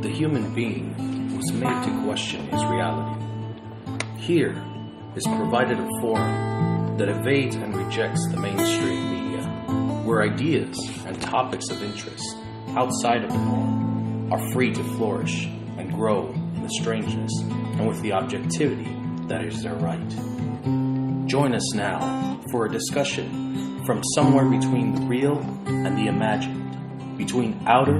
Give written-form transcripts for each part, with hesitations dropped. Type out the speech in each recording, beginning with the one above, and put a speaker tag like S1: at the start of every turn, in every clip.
S1: The human being was made to question his reality. Here is provided a forum that evades and rejects the mainstream media, where ideas and topics of interest outside of the norm are free to flourish and grow in the strangeness and with the objectivity that is their right. Join us now for a discussion from somewhere between the real and the imagined, between outer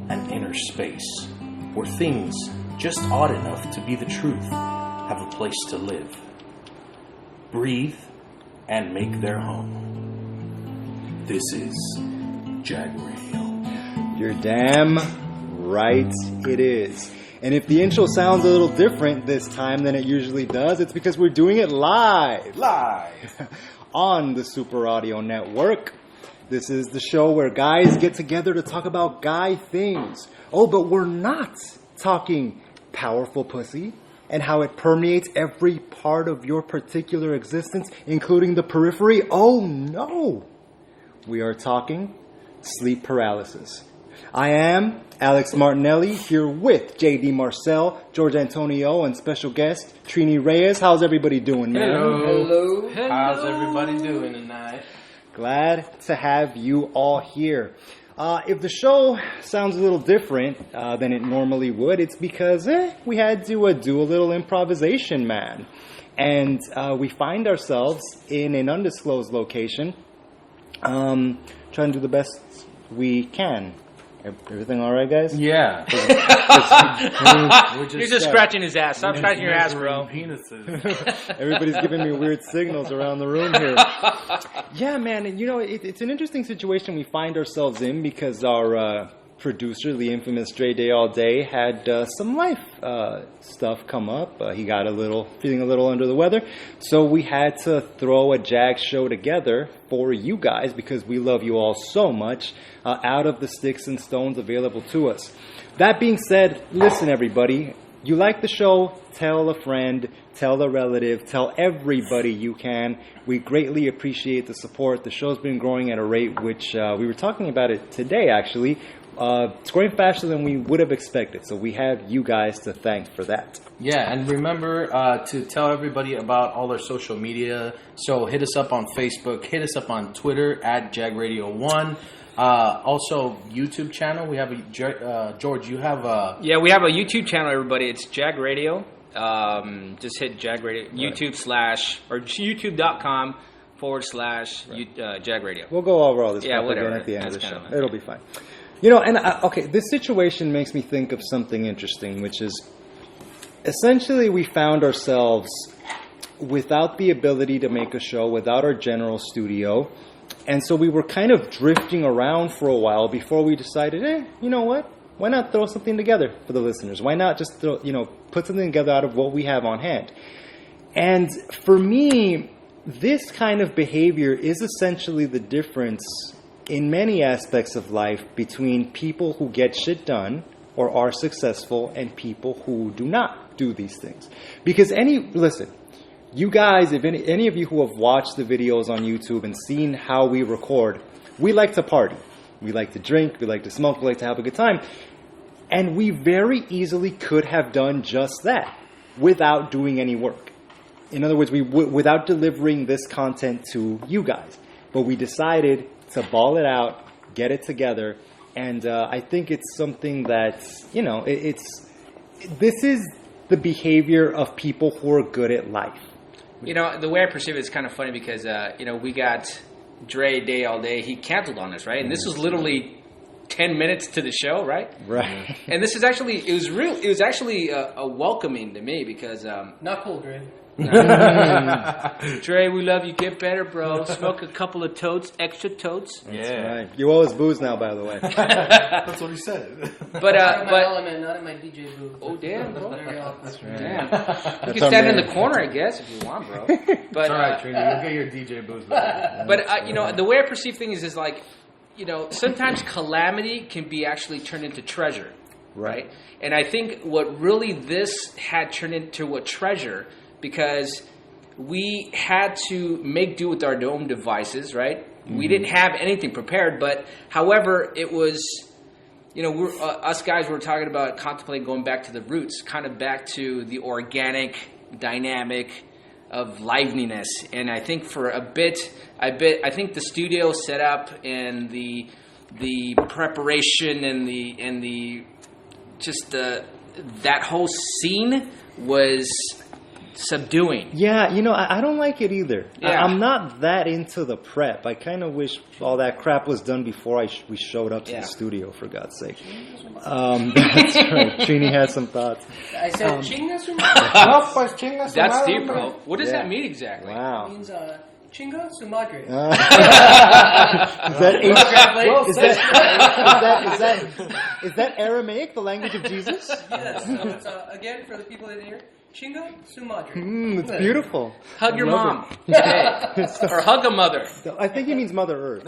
S1: and inner space, where things just odd enough to be the truth have a place to live, breathe, and make their home. This is Jagradio.
S2: You're damn right it is. And if the intro sounds a little different this time than it usually does, it's because we're doing it live on the Super Audio Network. This is the show where guys get together to talk about guy things. Oh, but we're not talking powerful pussy and how it permeates every part of your particular existence, including the periphery. Oh, no. We are talking sleep paralysis. I am Alex Martinelli, here with J.D. Marcel, George Antonio, and special guest Trini Reyes. How's everybody doing, man?
S1: Hello. How's everybody doing tonight?
S2: Glad to have you all here. If the show sounds a little different than it normally would, it's because we had to do a little improvisation, man. And we find ourselves in an undisclosed location, trying to do the best we can. Everything all right, guys?
S1: Yeah.
S3: You're just scratching his ass. Stop scratching your ass, bro.
S1: Penises.
S2: Everybody's giving me weird signals around the room here. Yeah, man. And, it's an interesting situation we find ourselves in because our producer, the infamous Dre Day All had some life stuff come up. He got feeling a little under the weather. So we had to throw a Jag show together for you guys because we love you all so much out of the sticks and stones available to us. That being said, listen, everybody. You like the show? Tell a friend, tell a relative, tell everybody you can. We greatly appreciate the support. The show's been growing at a rate which we were talking about it today, actually. It's growing faster than we would have expected, so we have you guys to thank for that.
S1: Yeah, and remember to tell everybody about all our social media. So hit us up on Facebook, hit us up on Twitter at jagradio1. Also, YouTube channel. We have a George. You have a
S3: we have a YouTube channel. Everybody, it's Jag Radio. Just hit Jag Radio YouTube.com /Jag Radio.
S2: We'll go over all this
S3: stuff
S2: again at the end of the show.
S3: Fun.
S2: It'll be fine. This situation makes me think of something interesting, which is essentially we found ourselves without the ability to make a show, without our general studio. And so we were kind of drifting around for a while before we decided, you know what? Why not throw something together for the listeners? Why not just put something together out of what we have on hand? And for me, this kind of behavior is essentially the difference in many aspects of life between people who get shit done or are successful and people who do not do these things. Because you guys, if any of you who have watched the videos on YouTube and seen how we record, we like to party. We like to drink, we like to smoke, we like to have a good time. And we very easily could have done just that without doing any work. In other words, without delivering this content to you guys. But we decided to ball it out, get it together, and I think it's something that's, this is the behavior of people who are good at life.
S3: The way I perceive it is kind of funny because, we got Dre Day All Day. He canceled on us, right? And this was literally 10 minutes to the show, right?
S2: Right.
S3: And this is actually, it was actually a welcoming to me because...
S4: Not cool, Dre.
S3: Dre, we love you. Get better, bro. Smoke a couple of totes, extra totes.
S2: That's right. You owe us booze now, by the way.
S1: That's what he said.
S3: But
S4: not in my element, not in my DJ booth.
S3: Oh damn, bro.
S2: That's right.
S3: Damn. You can stand in the corner, I guess, if you want, bro. But
S1: it's all right, Trini. You'll get your DJ booth back.
S3: But the way I perceive things is like, sometimes calamity can be actually turned into treasure, right? And I think what really this had turned into a treasure. Because we had to make do with our own devices, right? Mm-hmm. We didn't have anything prepared, but however, it was we're us guys were talking about contemplating going back to the roots, kind of back to the organic dynamic of liveliness. And I think for a bit, I think the studio setup and the preparation and the that whole scene was subduing.
S2: Yeah, I don't like it either.
S3: Yeah.
S2: I'm not that into the prep. I kind of wish all that crap was done before we showed up to the studio, for God's sake. That's right. Trini has some thoughts.
S4: I said chinga su madre.
S3: That's deep, bro. What does that mean exactly?
S2: Wow.
S4: It means chinga su madre.
S2: Is that Aramaic, the language of Jesus?
S4: Yes. So it's, again, for the people in here, chinga su madre.
S2: It's beautiful.
S3: Hug your
S2: Love
S3: mom. Hey. Or hug a mother.
S2: I think he means Mother Earth.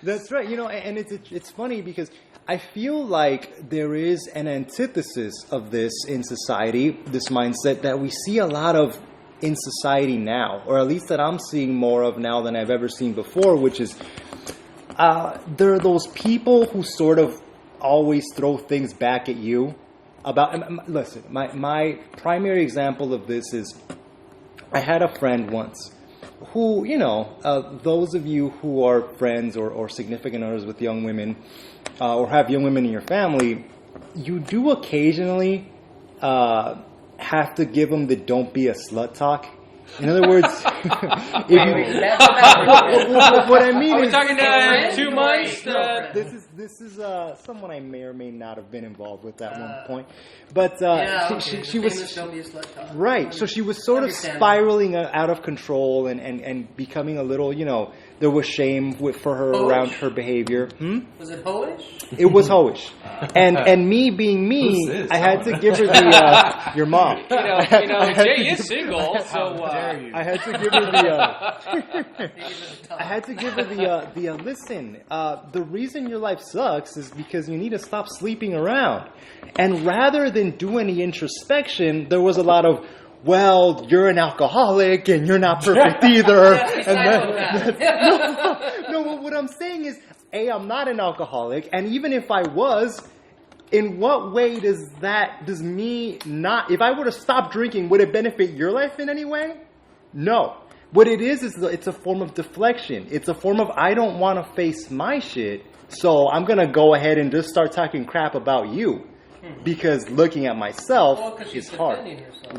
S2: That's right. And it's funny because I feel like there is an antithesis of this in society, this mindset that we see a lot of in society now, or at least that I'm seeing more of now than I've ever seen before, which is there are those people who sort of always throw things back at you. Listen, my primary example of this is I had a friend once who, those of you who are friends or significant others with young women or have young women in your family, you do occasionally have to give them the don't be a slut talk. In other words, what I mean
S3: Are we
S2: is,
S3: talking 2 months?
S2: This is someone I may or may not have been involved with at one point, but she was right. So she was sort of spiraling out of control and becoming a little, there was shame for her around her behavior.
S4: Was it hoish?
S2: It was hoish, and me being me, I had to give her your mom.
S3: Jay is single, so
S2: I had to give her the listen. The reason your life sucks is because you need to stop sleeping around. And rather than do any introspection, there was a lot of, well, you're an alcoholic and you're not perfect either. No, what I'm saying is, I'm not an alcoholic, and even if I was, in what way does me not, if I were to stop drinking, would it benefit your life in any way? No. What it is it's a form of deflection. It's a form of, I don't want to face my shit, so I'm going to go ahead and just start talking crap about you. Because looking at myself is hard.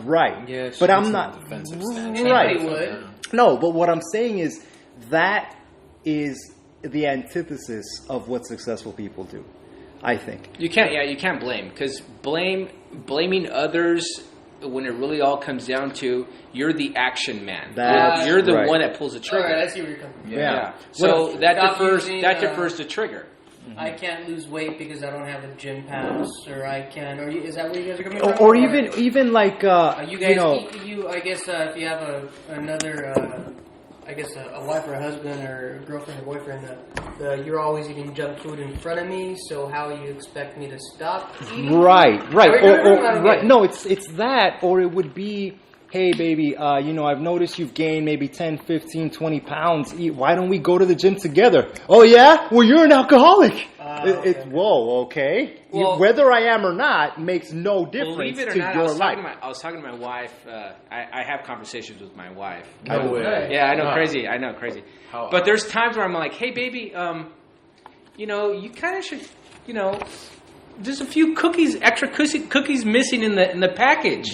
S2: Right.
S1: Yeah,
S2: but I'm not. Right.
S4: Would.
S2: No, but what I'm saying is that is the antithesis of what successful people do, I think.
S3: You can't blame, because blaming others when it really all comes down to, you're the action man. You're the one that pulls the trigger.
S4: All right, I see where you're coming from.
S3: Yeah. So that defers the trigger.
S4: I can't lose weight because I don't have a gym pass, or I can, or is that where you guys are coming from?
S2: Or even like
S4: you guys, I guess if you have another, a wife or a husband or a girlfriend or boyfriend, you're always eating junk food in front of me. So how you expect me to stop eating?
S2: Right.
S4: Or
S2: Right. No, it's that, or it would be, hey, baby, I've noticed you've gained maybe 10, 15, 20 pounds. Why don't we go to the gym together? Oh, yeah? Well, you're an alcoholic. Whoa, okay.
S3: Well,
S2: whether I am or not makes no difference
S3: believe it or
S2: to
S3: not,
S2: your life.
S3: I was talking to my wife. I have conversations with my wife.
S1: No way.
S3: Yeah, I know, crazy. But there's times where I'm like, hey, baby, you kind of should, there's a few extra cookies missing in the package.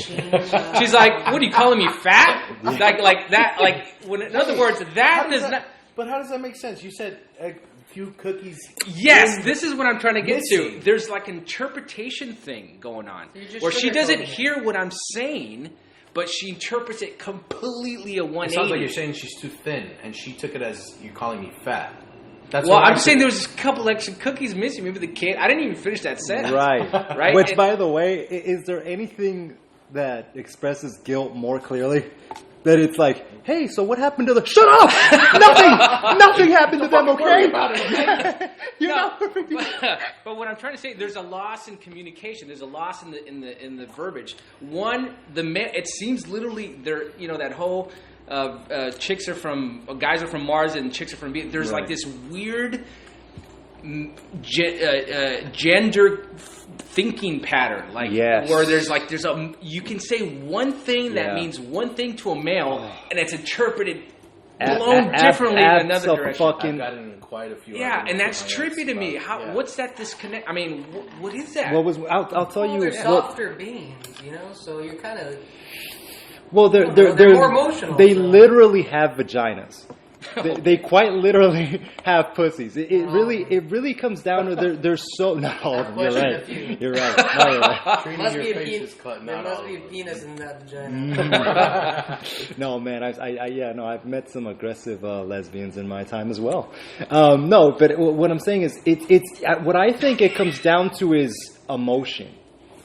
S3: She's like, what are you calling me fat? Like that, in other words, that does not.
S1: But how does that make sense? You said a few cookies.
S3: Yes, this is what I'm trying to get to. There's like an interpretation thing going on, where she doesn't hear what I'm saying, but she interprets it completely a 180.
S1: It sounds like you're saying she's too thin, and she took it as you calling me fat.
S3: I'm saying there was a couple extra cookies missing. Maybe the kid. I didn't even finish that sentence.
S2: Right. Which, by the way, is there anything that expresses guilt more clearly? That it's like, hey, so what happened to the... Shut up! Nothing happened to them, okay? You're not perfect.
S3: But what I'm trying to say, there's a loss in communication. There's a loss in the verbiage. One, it seems literally there. That whole guys are from Mars and chicks are from Venus. There's like this weird gender thinking pattern, like where there's a you can say one thing that means one thing to a male, and it's interpreted blown differently in another direction.
S1: I've gotten quite a few.
S3: Yeah, and that's trippy to me. What's that disconnect? I mean, what is that?
S2: I'll tell you.
S4: They're softer beings, so you're kind of.
S2: Well, they're
S4: more emotional.
S2: They literally have vaginas. They quite literally have pussies. It really comes down to they're so. No, you're right. You're right. No, you're right.
S4: There must be a penis in that vagina.
S2: No, man. I've met some aggressive lesbians in my time as well. No, but what I'm saying is, it's what I think it comes down to is emotion.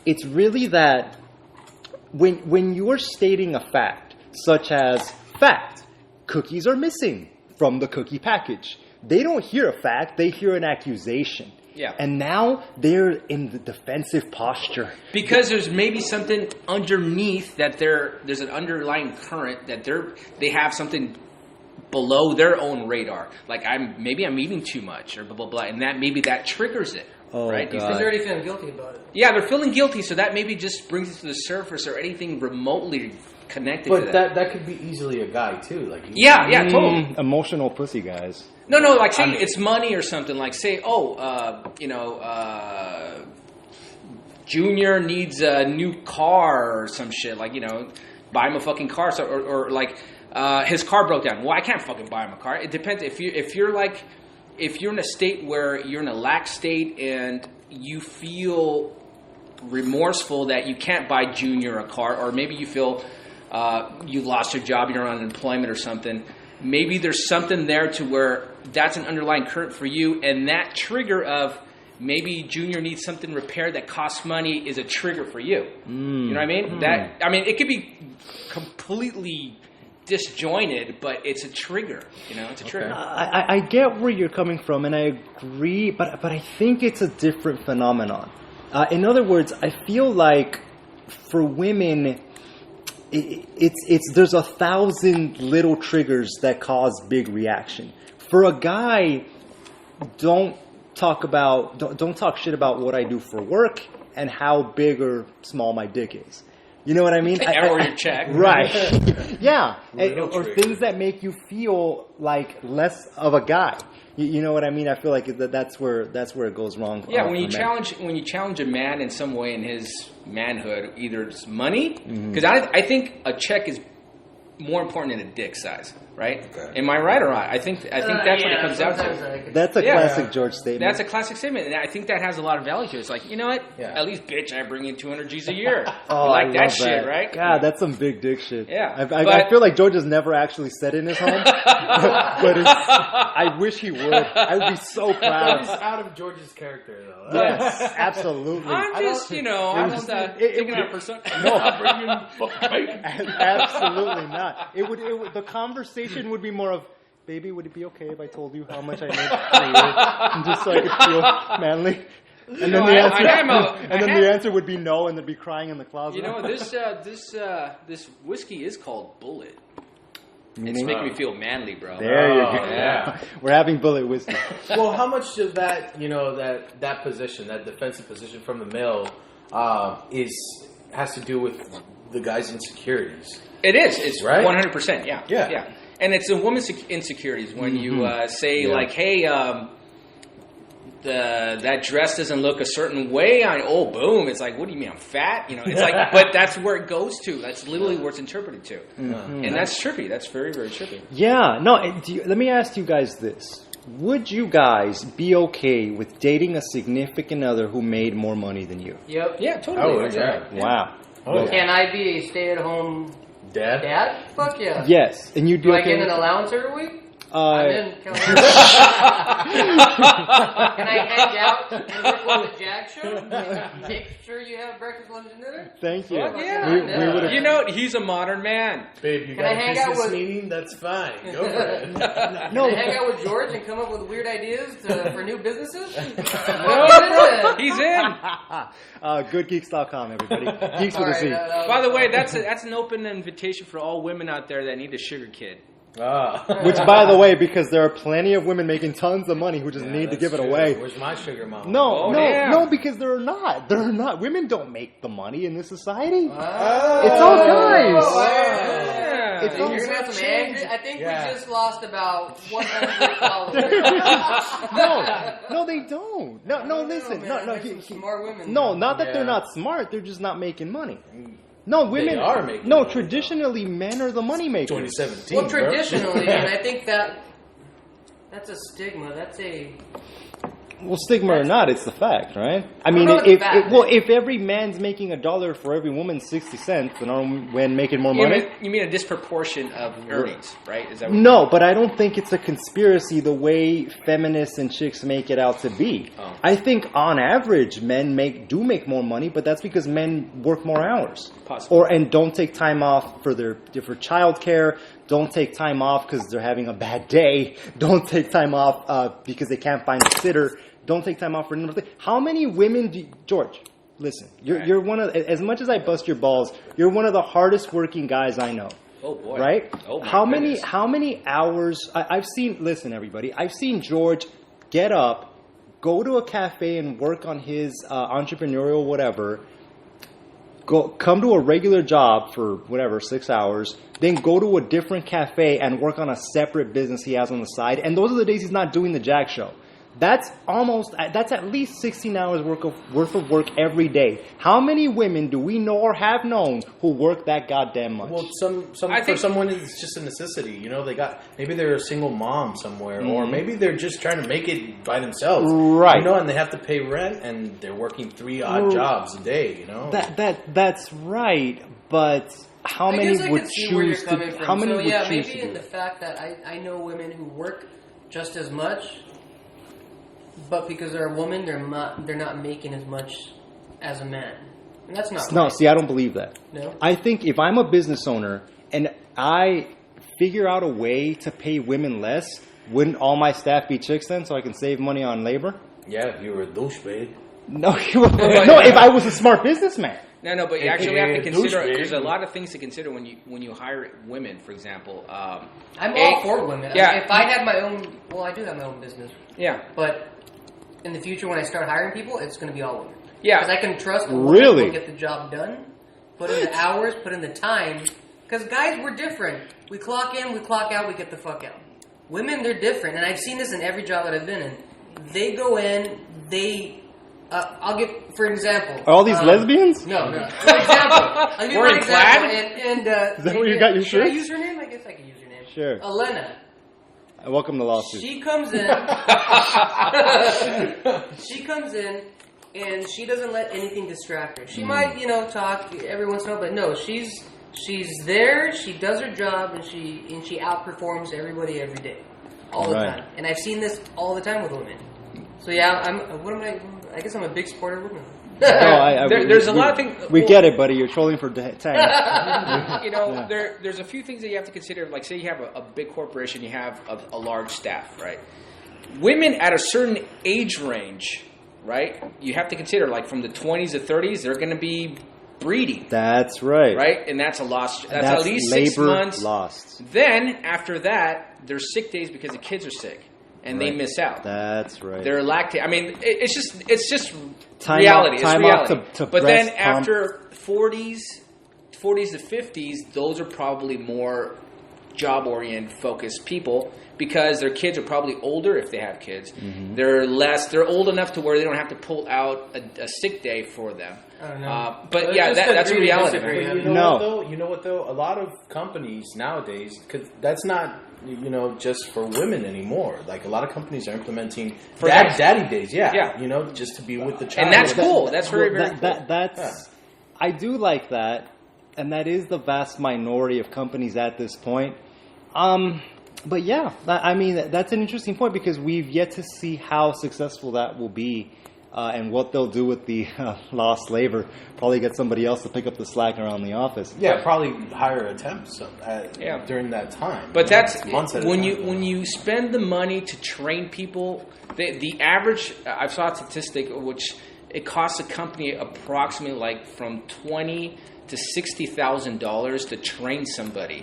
S2: It's really that when you're stating a fact, such as fact. Cookies are missing from the cookie package. They don't hear a fact, they hear an accusation.
S3: Yeah.
S2: And now they're in the defensive posture.
S3: Because there's maybe something underneath that there's an underlying current that they have something below their own radar. Like I'm eating too much or blah blah blah, and that triggers it.
S2: Oh,
S3: right?
S2: God.
S4: Because they're already feeling guilty about it.
S3: Yeah, they're feeling guilty, so that maybe just brings it to the surface or anything remotely connected to
S1: that. But that could be easily a guy too. Like
S3: totally.
S2: Emotional pussy guys.
S3: No, like say it's money or something. Like say, Junior needs a new car or some shit. Like buy him a fucking car. So, or like his car broke down. Well, I can't fucking buy him a car. It depends if you're in a state where you're in a lax state and you feel remorseful that you can't buy Junior a car, or maybe you feel you lost your job, you're on unemployment or something. Maybe there's something there to where that's an underlying current for you, and that trigger of maybe Junior needs something repaired that costs money is a trigger for you. You know what I mean? It could be completely disjointed, but it's a trigger. It's a trigger.
S2: I get where you're coming from, and I agree, but I think it's a different phenomenon. In other words, I feel like for women, there's 1,000 little triggers that cause big reaction. For a guy, don't talk shit about what I do for work and how big or small my dick is. You know what I mean?
S3: Or your check.
S2: Right. Yeah. Or things that make you feel like less of a guy. You know what I mean? I feel like that's where it goes wrong.
S3: Yeah, when you challenge a man in some way in his manhood, either it's money, because I think a check is more important than a dick size, right? Okay. Am I right or not? I think that's what it comes down to.
S2: That's a classic George statement.
S3: That's a classic statement, and I think that has a lot of value to it. It's like, you know what? Yeah. At least, bitch, I bring in 200 G's a year.
S2: Oh,
S3: you like that shit, right?
S2: God, that's some big dick shit.
S3: Yeah.
S2: I feel like George has never actually said it in his home, but I wish he would. I would be so proud.
S1: It's out of George's character, though.
S2: Yes, absolutely.
S3: I'm just taking out persona.
S2: No, absolutely not. It would. The conversation would be more of, baby, would it be okay if I told you how much I made per year, and just so I could feel manly? And then the answer would be no, and they'd be crying in the closet.
S3: This whiskey is called Bullet. It's making me feel manly, bro.
S2: There you go.
S3: Yeah.
S2: We're having Bullet whiskey.
S1: Well, how much of that, that position, that defensive position from the male, has to do with the guy's insecurities?
S3: It is. It's
S1: right?
S3: 100%. Yeah. And it's a woman's insecurities when you say like, "Hey, that dress doesn't look a certain way." Boom! It's like, what do you mean I'm fat? It's like, but that's where it goes to. That's literally where it's interpreted to, and that's trippy. That's very, very trippy.
S2: Yeah. No. Let me ask you guys this: would you guys be okay with dating a significant other who made more money than you?
S4: Yep.
S3: Yeah. Totally.
S2: Wow.
S4: Can I be a stay-at-home dad? Fuck yeah.
S2: Yes. And you'd be
S4: Do
S2: okay
S4: I get an allowance every week?
S2: I'm
S4: in. Can I hang out and work on the Jag show? Make sure you have breakfast, lunch, and dinner?
S2: Thank you.
S3: Yeah. We would he's a modern man.
S1: Babe, you got a business meeting? That's fine. Go for it.
S4: Can I hang out with George and come up with weird ideas for new businesses?
S3: He's in.
S2: Goodgeeks.com, everybody. Geeks with a Z.
S3: By the way, that's an open invitation for all women out there that need a sugar kid.
S2: Which, by the way, because there are plenty of women making tons of money who just need to give it away.
S1: Where's my sugar mama?
S2: No, because they're not. They're not. Women don't make the money in this society. It's all guys.
S4: It's all you're gonna have some angry. I think we just lost about 100 followers.
S2: No, they don't. No, listen. No,
S4: smart women.
S2: No, not that they're not smart. They're just not making money. No, women
S1: they are making
S2: No,
S1: money,
S2: traditionally, men are the money makers.
S1: 2017.
S4: Well, traditionally, and I think that's a stigma. That's a
S2: Well, stigma or not, it's the fact, right? I mean, if every man's making $1 for every woman 60 cents, then are men making more money?
S3: You mean a disproportion of earnings, right? Is that
S2: No, but I don't think it's a conspiracy the way feminists and chicks make it out to be.
S3: Oh.
S2: I think on average, men do make more money, but that's because men work more hours.
S3: Possibly.
S2: And don't take time off for childcare. Don't take time off because they're having a bad day. Don't take time off because they can't find a sitter. Don't take time off for another thing. How many women George, listen, you're one of, as much as I bust your balls, you're one of the hardest working guys I know.
S3: Oh boy.
S2: Right?
S3: Oh my
S2: goodness. How many hours listen everybody, I've seen George get up, go to a cafe and work on his entrepreneurial whatever, come to a regular job for 6 hours, then go to a different cafe and work on a separate business he has on the side. And those are the days he's not doing the Jack Show. That's at least 16 hours worth of work every day. How many women do we know or have known who work that goddamn much?
S1: Well, for someone it's just a necessity. Maybe they're a single mom somewhere, or maybe they're just trying to make it by themselves.
S2: Right.
S1: And they have to pay rent, and they're working 3 odd jobs a day.
S2: That's right, but how many would choose to? How many would choose
S4: maybe
S2: to
S4: in the fact that I know women who work just as much. But because they're a woman, they're not making as much as a man. And that's not
S2: No,
S4: right.
S2: see, I don't believe that.
S4: No?
S2: I think if I'm a business owner and I figure out a way to pay women less, wouldn't all my staff be chicks then so I can save money on labor?
S1: Yeah, if you were a douchebag.
S2: No, if I was a smart businessman.
S3: No, but you actually have to consider. There's a lot of things to consider when you hire women. For example,
S4: I'm all for women.
S3: Yeah.
S4: I mean, if I had my own, I do have my own business.
S3: Yeah,
S4: but in the future, when I start hiring people, it's going to be all women.
S3: Yeah,
S4: because I can trust a
S2: woman
S4: to get the job done, put in the hours, put in the time. Because guys, we're different. We clock in, we clock out, we get the fuck out. Women, they're different, and I've seen this in every job that I've been in. They go in, I'll give, for example...
S2: Are all these lesbians?
S4: No. For example, I'll give you an example. And,
S2: is that where you got your shirt?
S4: Should I use her name? I guess I can use her name.
S2: Sure.
S4: Elena.
S2: Welcome to lawsuit.
S4: She comes in. And she doesn't let anything distract her. She might, talk every once in a while, but no, she's there. She does her job, and she outperforms everybody every day, all the time. And I've seen this all the time with women. So yeah, I guess I'm a big supporter of women.
S3: There's a lot of things.
S2: We get it, buddy. You're trolling for time.
S3: There's a few things that you have to consider. Like, say you have a big corporation, you have a large staff, right? Women at a certain age range, right? You have to consider, like from the 20s to 30s, they're going to be breeding.
S2: That's right.
S3: Right, and that's a lost. That's at least 6 months
S2: lost.
S3: Then after that, there's sick days because the kids are sick. And they miss out.
S2: That's right.
S3: They're lactating. I mean, it's just
S2: time
S3: reality.
S2: Time
S3: it's reality.
S2: To
S3: but then after 40s to 50s, those are probably more job-oriented, focused people because their kids are probably older if they have kids. Mm-hmm. They're old enough to where they don't have to pull out a sick day for them.
S4: I don't know.
S3: But yeah, that's a reality.
S1: You know what though? A lot of companies nowadays, because that's not just for women anymore. Like a lot of companies are implementing daddy days. Yeah. Just to be with the child.
S3: And that's cool. That's very cool.
S2: I do like that, and that is the vast minority of companies at this point. But yeah, I mean that's an interesting point because we've yet to see how successful that will be. And what they'll do with the lost labor, probably get somebody else to pick up the slack around the office.
S1: Yeah, probably hire a temp during that time.
S3: But that's
S1: months at
S3: when you spend the money to train people. The average, I saw a statistic which it costs a company approximately like from $20,000 to $60,000 to train somebody,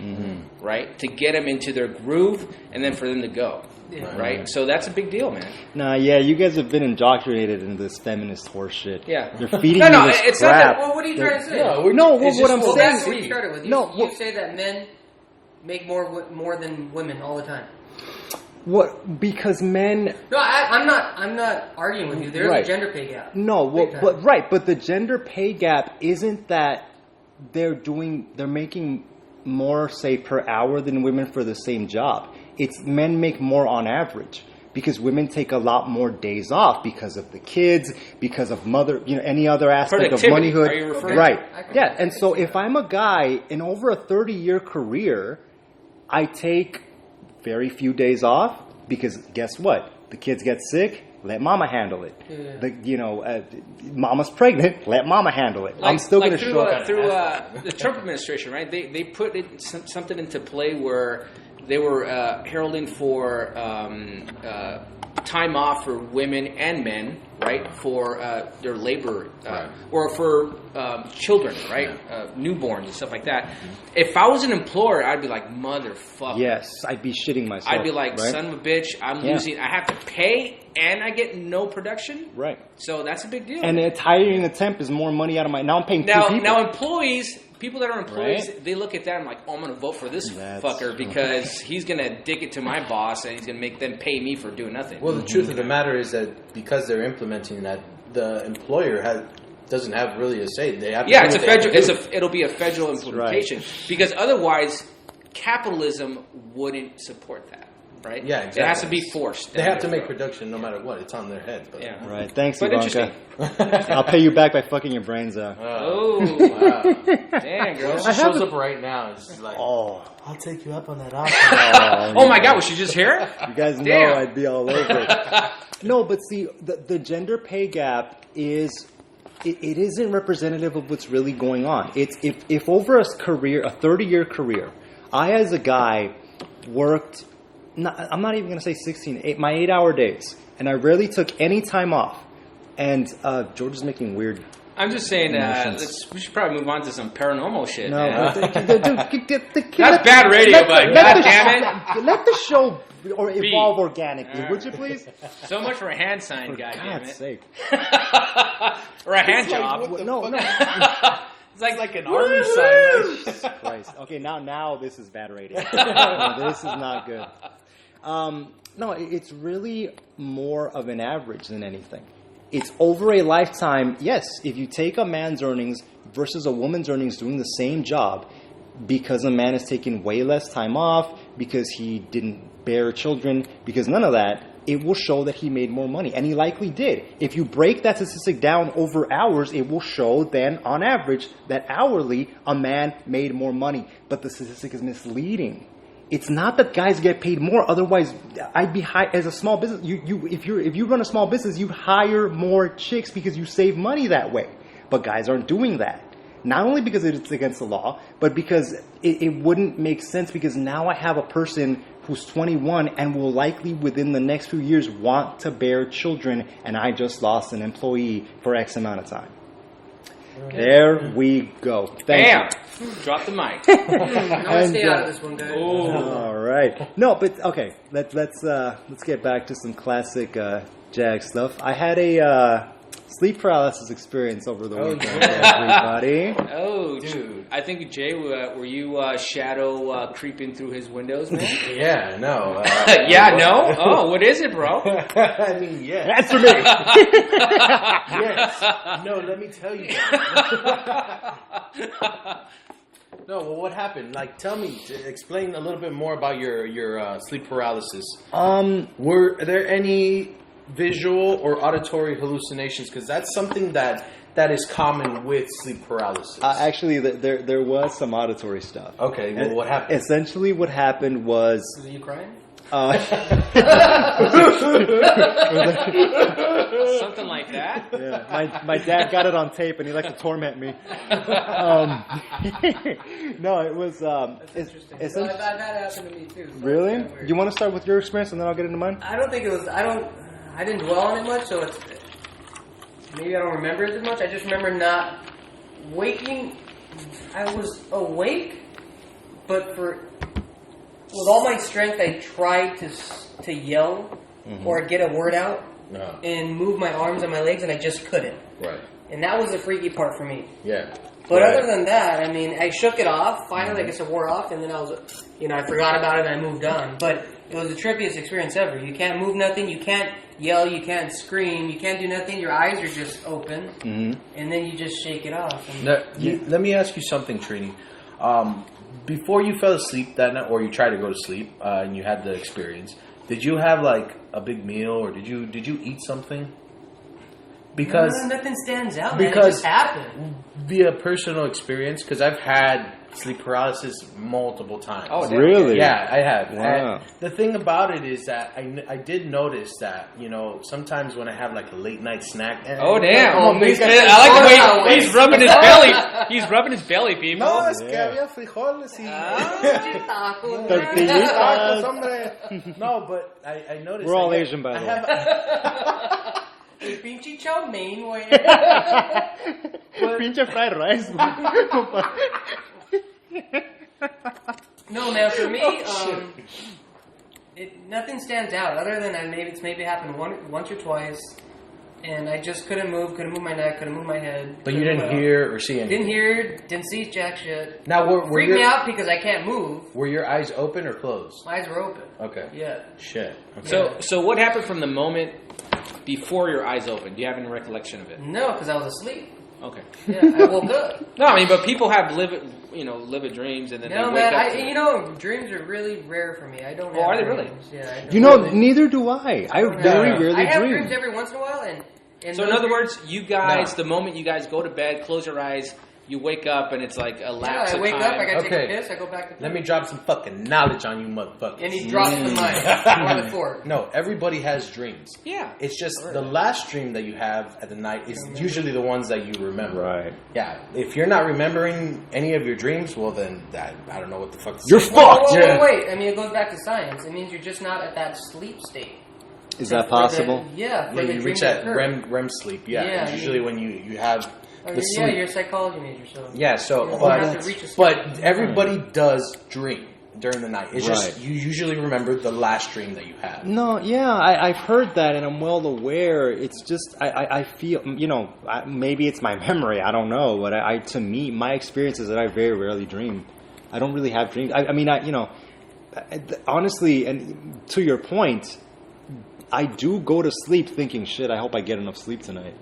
S3: right? To get them into their groove and then for them to go. Yeah. Right? So that's a big deal, man.
S2: Nah, yeah, you guys have been indoctrinated into this feminist horseshit.
S3: Yeah.
S2: They're feeding you this
S3: it's
S2: crap.
S3: not that,
S4: well, what are you trying to say?
S2: What I'm saying...
S4: That's what you started with. You
S2: what,
S4: say that men make more than women all the time.
S2: What? Because men...
S4: No, I'm not arguing with you. There's a gender pay gap.
S2: No, but the gender pay gap isn't that they're making more, say, per hour than women for the same job. It's men make more on average because women take a lot more days off because of the kids, because of any other aspect of moneyhood.
S3: Are you referring
S2: right? Yeah, and so if I'm a guy in over a 30-year career, I take very few days off because guess what? The kids get sick. Let mama handle it. Yeah. Mama's pregnant. Let mama handle it. I'm still going to show up
S3: through the Trump administration, right? They put something into play where they were heralding for time off for women and men, right? For their labor or for children, right? Newborns and stuff like that. If I was an employer, I'd be like, motherfucker.
S2: Yes, I'd be shitting myself.
S3: I'd be like, son of a bitch, I'm losing. I have to pay and I get no production.
S2: Right.
S3: So that's a big deal.
S2: And hiring a temp is more money out of now I'm paying two people.
S3: Now employees... People that are employees, they look at that and like, oh, I'm going to vote for this fucker because he's going to dick it to my boss and he's going to make them pay me for doing nothing.
S1: Well, the truth of the matter is that because they're implementing that, the employer doesn't have really a say. They have to
S3: it'll be a federal implementation because otherwise capitalism wouldn't support that. Right?
S1: Yeah, exactly.
S3: It has to be forced.
S1: They have to make production no matter what. It's on their head. But.
S3: Yeah.
S2: Right. Thanks,
S3: but
S2: Ivanka. I'll pay you back by fucking your brains out.
S3: Oh, wow. Damn, girl.
S1: She shows up right now. And she's like, I'll take you up on that offer.
S3: Oh, my God. Was she just here?
S2: You guys know I'd be all over it. No, but see, the gender pay gap is... It isn't representative of what's really going on. It's if over a 30-year career, I as a guy worked... I'm not even going to say 16, my 8-hour days. And I rarely took any time off. And George is making weird...
S3: I'm just saying we should probably move on to some paranormal shit.
S2: No,
S3: that's bad radio, but goddamn it.
S2: Let the show evolve organically, would you please?
S3: So much for a hand sign,
S2: for God's sake.
S3: Or a hand job.
S2: No.
S3: It's like an army sign.
S2: Christ. Okay, now this is bad radio. This is not good. No, it's really more of an average than anything. It's over a lifetime. Yes, if you take a man's earnings versus a woman's earnings doing the same job, because a man is taking way less time off, because he didn't bear children, because none of that, it will show that he made more money. And he likely did. If you break that statistic down over hours, it will show then, on average, that hourly, a man made more money. But the statistic is misleading. It's not that guys get paid more. Otherwise, I'd be high as a small business. If you run a small business, you hire more chicks because you save money that way. But guys aren't doing that. Not only because it's against the law, but because it wouldn't make sense. Because now I have a person who's 21 and will likely within the next few years want to bear children, and I just lost an employee for X amount of time. Okay. There we go.
S3: Bam! Drop the mic.
S4: I'm gonna stay out of this one, guys.
S2: All right. No, but okay. Let's get back to some classic Jag stuff. I had a sleep paralysis experience over the weekend, everybody.
S3: Oh, dude! I think Jay, were you shadow creeping through his windows, man?
S1: Yeah, no.
S3: No. Oh, what is it, bro?
S1: I mean, yeah.
S2: Answer me.
S1: Yes. No, let me tell you. No, well, what happened? Like, tell me, explain a little bit more about your sleep paralysis. Were there any visual or auditory hallucinations? Because that's something that is common with sleep paralysis.
S2: Actually, there was some auditory stuff.
S1: Okay, well, what happened?
S2: Essentially, what happened was...
S4: Were you crying?
S3: Something like that.
S2: Yeah, my dad got it on tape, and he liked to torment me. No, it was.
S4: That's interesting. That happened to me too. So
S2: really? You want to start with your experience, and then I'll get into mine?
S4: I don't think it was. I didn't dwell on it much, so maybe I don't remember it as much. I just remember not waking. I was awake, but with all my strength, I tried to yell or get a word out and move my arms and my legs, and I just couldn't.
S1: Right.
S4: And that was the freaky part for me.
S1: Yeah.
S4: But other than that, I mean, I shook it off. Finally, I guess it wore off, and then I forgot about it and I moved on. But it was the trippiest experience ever. You can't move nothing. You can't yell. You can't scream. You can't do nothing. Your eyes are just open, and then you just shake it off.
S1: Let me ask you something, Trini. Before you fell asleep that night, or you tried to go to sleep, and you had the experience, did you have like a big meal, or did you eat something? Because
S4: nothing stands out.
S1: Because
S4: man. It just happened.
S1: Via personal experience, because I've had sleep paralysis multiple times.
S3: Oh,
S2: really?
S1: Yeah, I have.
S2: Wow.
S1: And the thing about it is that I did notice that, sometimes when I have like a late night snack.
S3: Oh, damn.
S4: Oh,
S3: I like the way he's rubbing his belly. He's rubbing his belly, people.
S1: No, es que había frijoles y...
S2: Tortillitas.
S1: Tacos, hombre. No, but I noticed...
S2: We're all Asian, by the way.
S4: El pinche chow mein, güey.
S2: Pinche fried rice.
S4: No, man, for me, nothing stands out other than maybe happened once or twice, and I just couldn't move my neck, couldn't move my head.
S1: But you didn't hear or see anything?
S4: Didn't hear, didn't see jack shit.
S1: Now,
S4: freaked me out because I can't move.
S1: Were your eyes open or closed?
S4: My eyes were open.
S1: Okay.
S4: Yeah.
S1: Shit. Okay.
S3: So what happened from the moment before your eyes opened? Do you have any recollection of it?
S4: No, because I was asleep.
S3: Okay.
S4: Yeah, I woke up.
S3: No, I mean, but people have vivid dreams, and then they wake up.
S4: Dreams are really rare for me. I don't.
S3: Are they really?
S4: Dreams. Yeah. I don't
S2: Neither do I. I very rarely
S4: I have
S2: dream.
S4: dreams every once in a while, and
S3: so in other words, you guys, the moment you guys go to bed, close your eyes, you wake up, and it's like a lapse of
S4: I wake
S3: time.
S4: up, I gotta take a piss, I go back to bed.
S1: Let me drop some fucking knowledge on you, motherfuckers.
S4: And he drops the mic or the fork.
S1: No, everybody has dreams.
S3: Yeah.
S1: It's just the last dream that you have at the night is usually the ones that you remember.
S2: Right.
S1: Yeah. If you're not remembering any of your dreams, well then, I don't know what the fuck to
S2: You're
S1: say.
S2: fucked!
S4: Wait. I mean, it goes back to science. It means you're just not at that sleep state.
S2: Is that possible?
S1: Yeah, you reach that REM sleep. Yeah.
S4: Yeah,
S1: It's usually when you have the sleep.
S4: Yeah, you're a psychology major, so.
S1: Yeah, so, but everybody does dream during the night. It's just, you usually remember the last dream that you had.
S2: No, yeah, I've heard that, and I'm well aware. It's just, I feel, maybe it's my memory, I don't know, but to me, my experience is that I very rarely dream. I don't really have dreams. Honestly, and to your point, I do go to sleep thinking, shit, I hope I get enough sleep tonight.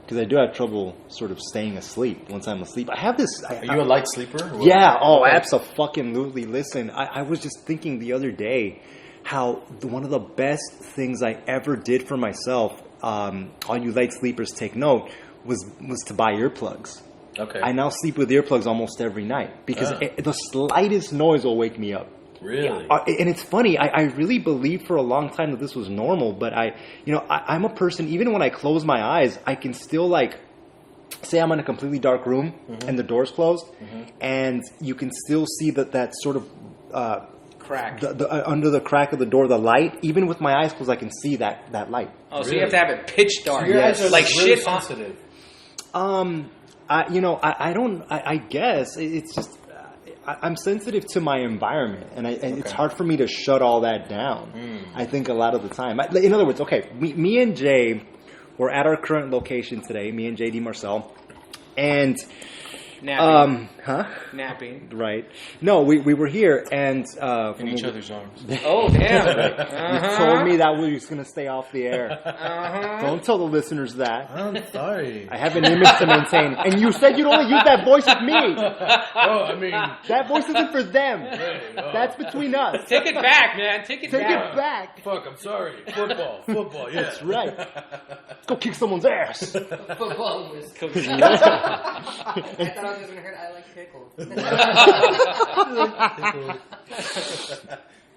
S2: Because I do have trouble sort of staying asleep once I'm asleep. I have this...
S1: Are you a light sleeper?
S2: Yeah, abso-fucking-lutely. Listen, I was just thinking the other day how one of the best things I ever did for myself, all you light sleepers take note, was to buy earplugs.
S1: Okay.
S2: I now sleep with earplugs almost every night because the slightest noise will wake me up.
S1: Really?
S2: And it's funny. I really believed for a long time that this was normal, but I'm a person. Even when I close my eyes, I can still say I'm in a completely dark room and the door's closed, and you can still see that sort of
S3: crack
S2: under the crack of the door, the light. Even with my eyes closed, I can see that light.
S3: Oh, so you have to have it pitch dark.
S1: So your eyes are
S3: like
S1: really
S3: shit
S1: sensitive.
S2: I guess it's just. I'm sensitive to my environment, and it's hard for me to shut all that down. I think a lot of the time. In other words, me and Jay were at our current location today, me and JD Marcel, and...
S3: Napping.
S2: Napping. Right. No, we were here, and...
S1: in each other's arms.
S3: Oh, damn.
S2: You told me that we was going to stay off the air. Don't tell the listeners that.
S1: I'm sorry.
S2: I have an image to maintain. And you said you'd only use that voice with me. That voice isn't for them. That's between us.
S3: Take it back, man. Take it
S2: back.
S1: Fuck, I'm sorry. Football, yeah.
S2: That's right. Let's go kick someone's ass.
S4: Football was... I thought I was going to hurt. I like pickles.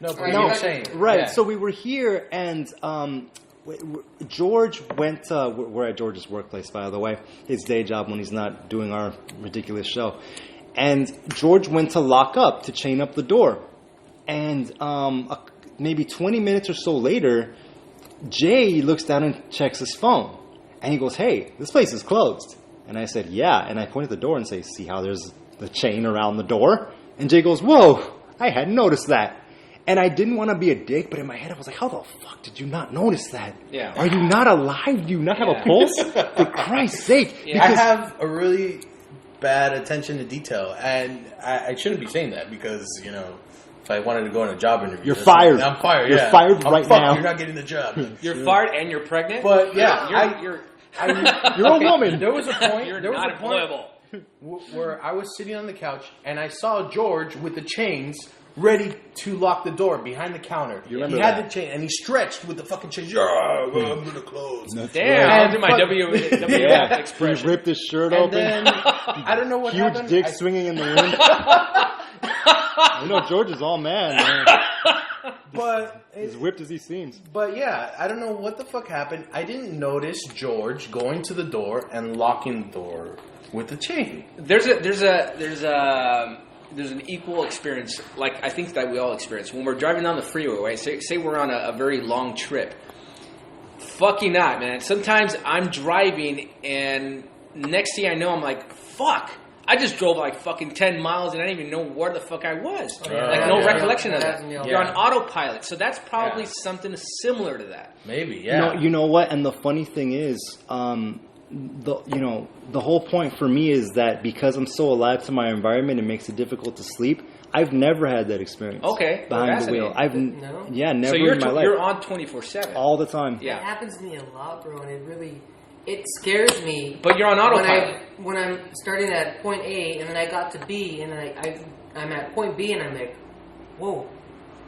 S1: No, but you were saying.
S2: Right,
S1: yeah.
S2: so we were here, and George went we're at George's workplace, by the way, his day job when he's not doing our ridiculous show. And George went to lock up, to chain up the door. And maybe 20 minutes or so later, Jay looks down and checks his phone. And he goes, hey, this place is closed. And I said, yeah. And I pointed at the door and say, see how there's the chain around the door? And Jay goes, whoa, I hadn't noticed that. And I didn't want to be a dick, but in my head I was like, how the fuck did you not notice that?
S3: Yeah.
S2: Are you not alive? Do you not have a pulse? For Christ's sake.
S3: Yeah.
S1: I have a really bad attention to detail, and I shouldn't be saying that because, you know, if I wanted to go on a job interview,
S2: You're fired.
S1: I'm fired.
S2: You're
S1: yeah.
S2: fired
S1: I'm
S2: right
S1: fucked.
S2: now.
S1: You're not getting the job.
S3: You're fired and you're pregnant.
S1: But yeah,
S3: you're
S2: You're a woman.
S1: There was a point.
S3: you're
S1: there was
S3: not
S1: a point
S3: employable.
S1: where I was sitting on the couch and I saw George with the chains ready to lock the door behind the counter.
S2: You remember
S1: he had
S2: that?
S1: the chain and he stretched with the fucking chains. Yeah, well, I'm gonna close.
S3: Damn, I'll do my
S2: Yeah.
S3: expression.
S2: He ripped his shirt
S1: And
S2: open.
S1: then I don't know what
S2: Huge
S1: happened.
S2: dick swinging in the wind. You know, George is all man.
S1: But
S2: As whipped as he seems.
S1: But yeah, I don't know what the fuck happened. I didn't notice George going to the door and locking the door with the chain.
S3: There's an equal experience, like I think that we all experience when we're driving down the freeway. Right? Say we're on a very long trip. Fucking not, man. Sometimes I'm driving, and next thing I know, I'm like, fuck. I just drove like fucking 10 miles, and I didn't even know where the fuck I was. Recollection of that. You're on autopilot, so that's probably something similar to that.
S1: Maybe, yeah.
S2: You know what? And the funny thing is, the whole point for me is that because I'm so alive to my environment, it makes it difficult to sleep. I've never had that experience.
S3: Okay,
S2: behind the wheel.
S4: No?
S2: Never
S3: so
S2: in my life.
S3: You're on 24/7
S2: all the time.
S3: Yeah,
S4: It happens to me a lot, bro, and it scares me.
S3: But you're on autopilot.
S4: When I'm starting at point A and then I got to B and then I'm at point B and I'm like, whoa,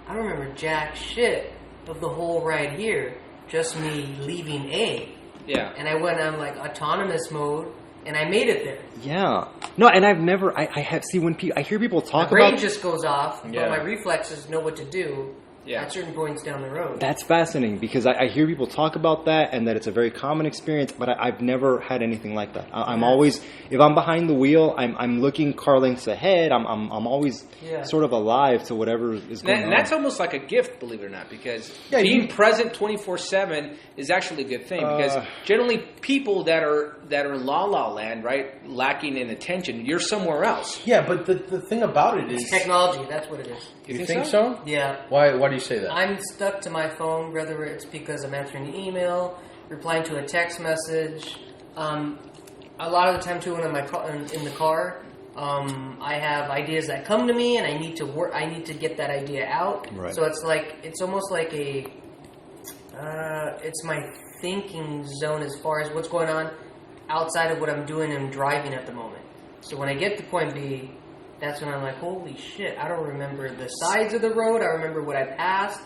S4: I don't remember jack shit of the whole ride here. Just me leaving A.
S3: Yeah.
S4: And I went on like autonomous mode and I made it there.
S2: Yeah. No, and I've never. I have see when I hear people talk
S4: My brain
S2: about.
S4: just goes off,
S1: Yeah.
S4: but my reflexes know what to do
S3: Yeah.
S4: at certain points down the road.
S2: That's fascinating because I hear people talk about that and that it's a very common experience, but I've never had anything like that. I'm always, if I'm behind the wheel, I'm looking car lengths ahead. I'm always sort of alive to whatever is going on.
S3: And that's almost like a gift, believe it or not, because
S1: Yeah,
S3: being present 24/7 is actually a good thing. Because generally, people that are in la la land, right, lacking in attention, you're somewhere else.
S1: Yeah, but the thing about it is...
S4: It's technology, that's what it is.
S1: You think so?
S4: Yeah.
S1: Why do you say that?
S4: I'm stuck to my phone, whether it's because I'm answering an email, replying to a text message. A lot of the time, too, when I'm in the car, I have ideas that come to me, and I need to work. I need to get that idea out.
S2: Right.
S4: So it's almost like it's my thinking zone as far as what's going on outside of what I'm doing and driving at the moment. So when I get to point B, that's when I'm like, holy shit, I don't remember the sides of the road. I remember what I passed.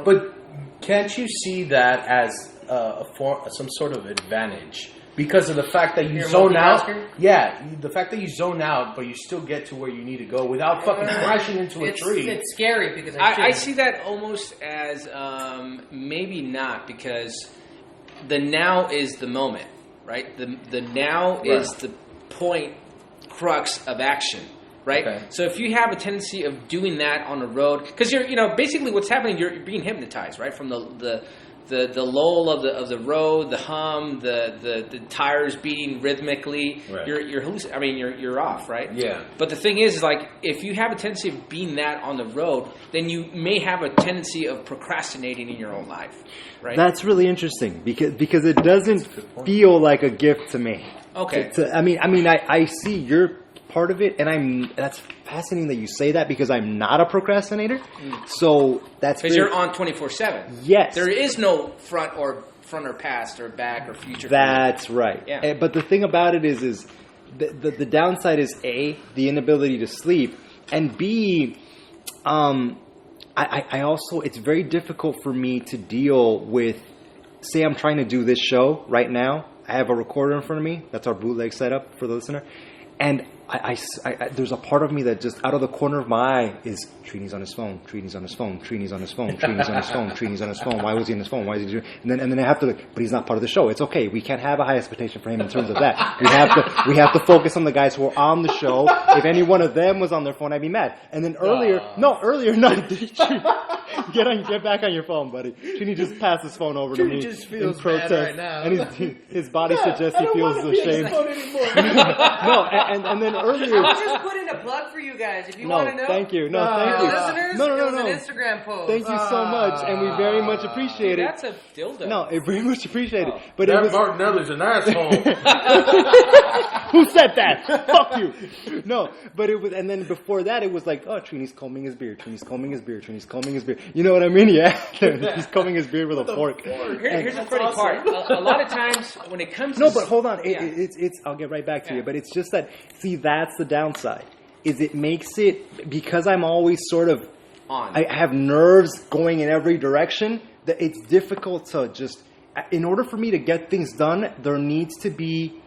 S1: But can't you see that as some sort of advantage? Because of the fact that you
S4: You're a
S1: zone out.
S4: multitasker?
S1: Yeah, the fact that you zone out, but you still get to where you need to go without fucking crashing into a tree.
S4: It's scary because
S3: I see that almost as maybe not, because the now is the moment, right? The now is the point crux of action, right?
S1: Okay.
S3: So if you have a tendency of doing that on the road, because you're basically what's happening, you're being hypnotized, right? From the lull of the road, the hum, the tires beating rhythmically.
S1: Right.
S3: You're off, right?
S1: Yeah.
S3: But the thing is, like, if you have a tendency of being that on the road, then you may have a tendency of procrastinating in your own life, right?
S2: That's really interesting because it doesn't feel like a gift to me.
S3: Okay.
S2: I see your part of it, and that's fascinating that you say that because I'm not a procrastinator. So that's
S3: because you're on 24/7.
S2: Yes.
S3: There is no front or past or back or future.
S2: That's right.
S3: Yeah.
S2: But the thing about it is the downside is A, the inability to sleep, and B, I also, it's very difficult for me to deal with, say I'm trying to do this show right now. I have a recorder in front of me. That's our bootleg setup for the listener. And there's a part of me that just out of the corner of my eye is Trini's on his phone. Trini's on his phone. Trini's on his phone. Trini's on his phone. Trini's on his phone. Why was he on his phone? Why is he doing? And then I have to, but he's not part of the show. It's okay. We can't have a high expectation for him in terms of that. We have to focus on the guys who are on the show. If any one of them was on their phone, I'd be mad. And then earlier, get back on your phone, buddy. Trini just passed his phone over to me
S5: just feels
S2: in protest,
S5: bad right now.
S2: and his body suggests he feels ashamed. No, and then earlier.
S4: I'm just putting a plug for you guys. If you want to know.
S2: Thank you. No, thank you.
S4: Listeners,
S2: No.
S4: it was an Instagram post.
S2: Thank you so much, and we very much appreciate it.
S3: That's a dildo.
S2: No, it very much appreciate it. But
S5: That
S2: it was
S5: Martinelli's an asshole.
S2: who said that? Fuck you. No, but it was, and then before that, it was like, oh, Trini's combing his beard. Trini's combing his beard. Trini's combing his beard. You know what I mean? Yeah, he's combing his beard with a fork.
S3: Here's the funny part. A lot of times when it comes to...
S2: No, but hold on.
S3: Yeah.
S2: It's. I'll get right back to
S3: Yeah.
S2: you. But it's just that. See, that's the downside. Is it makes it because I'm always sort of
S3: on.
S2: I have nerves going in every direction. That it's difficult to just. In order for me to get things done, there needs to be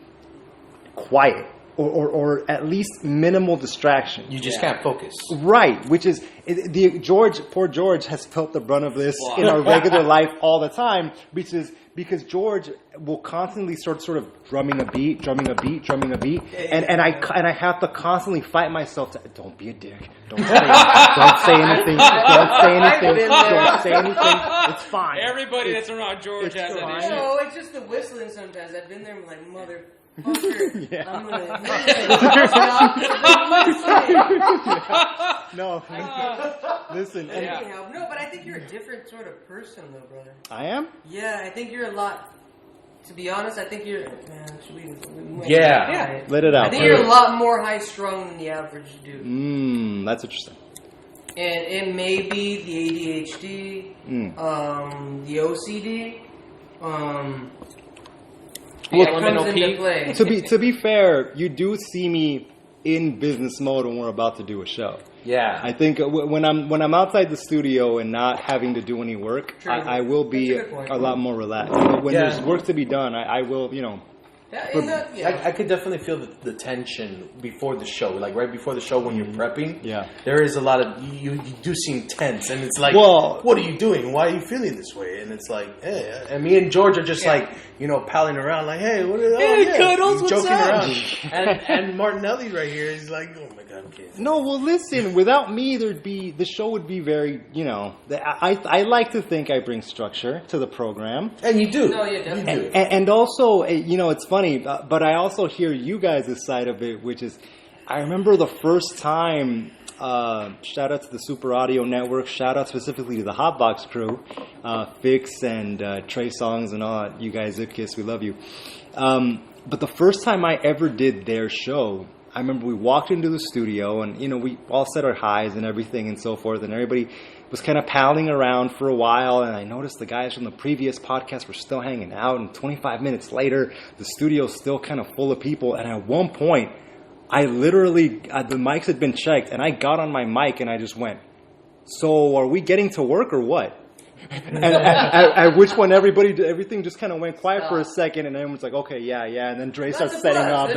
S2: quiet or at least minimal distraction.
S5: You just can't focus.
S2: Right, which is poor George has felt the brunt of this in our regular life all the time, which is because George will constantly sort of drumming a beat, and I have to constantly fight myself to don't be a dick, don't say anything, don't say anything. It's fine.
S3: Everybody that's around George has that
S2: fine.
S3: issue.
S4: No, it's just the whistling sometimes. I've been there and I'm like, motherfucker.
S2: Yeah.
S4: I'm gonna.
S2: No, listen.
S4: I can't help. No, but I think you're a different sort of person, though, brother.
S2: I am.
S4: Yeah, I think you're a lot. To be honest, I think you're.
S3: Yeah.
S2: Let it out.
S4: I think you're a lot more high strung than the average dude.
S2: That's interesting.
S4: And it may be the ADHD, the OCD,
S3: Well,
S4: comes into play.
S2: To be fair, you do see me in business mode when we're about to do a show.
S5: Yeah.
S2: I think when I'm outside the studio and not having to do any work, I will be a lot more relaxed. When there's work to be done, I will,
S5: I could definitely feel the tension before the show, like right before the show when you're prepping.
S2: Yeah.
S5: There is a lot of, you do seem tense, and it's like,
S2: Well,
S5: what are you doing? Why are you feeling this way? And it's like, hey, and me and George are just like, palling around like, hey, what are
S3: Cuddles,
S5: he's
S3: what's
S5: joking
S3: up?
S5: around. And Martinelli right here is like, oh my God, I'm kidding.
S2: No, well, listen. Without me, the show would be very, I like to think I bring structure to the program,
S5: And you do.
S4: No, yeah, definitely.
S5: You do.
S2: and also, it's funny, but I also hear you guys' side of it, which is, I remember the first time. Shout out to the Super Audio Network. Shout out specifically to the Hotbox crew, Fix and Trey Songs and all that. You guys, Zipkiss, we love you. But the first time I ever did their show, I remember we walked into the studio and, we all said our highs and everything and so forth. And everybody was kind of palling around for a while. And I noticed the guys from the previous podcast were still hanging out. And 25 minutes later, the studio's still kind of full of people. And at one point, I literally, the mics had been checked. And I got on my mic and I just went, so are we getting to work or what? And at which point everything just kind of went quiet for a second, and everyone's like, okay, yeah, and then Dre starts setting up.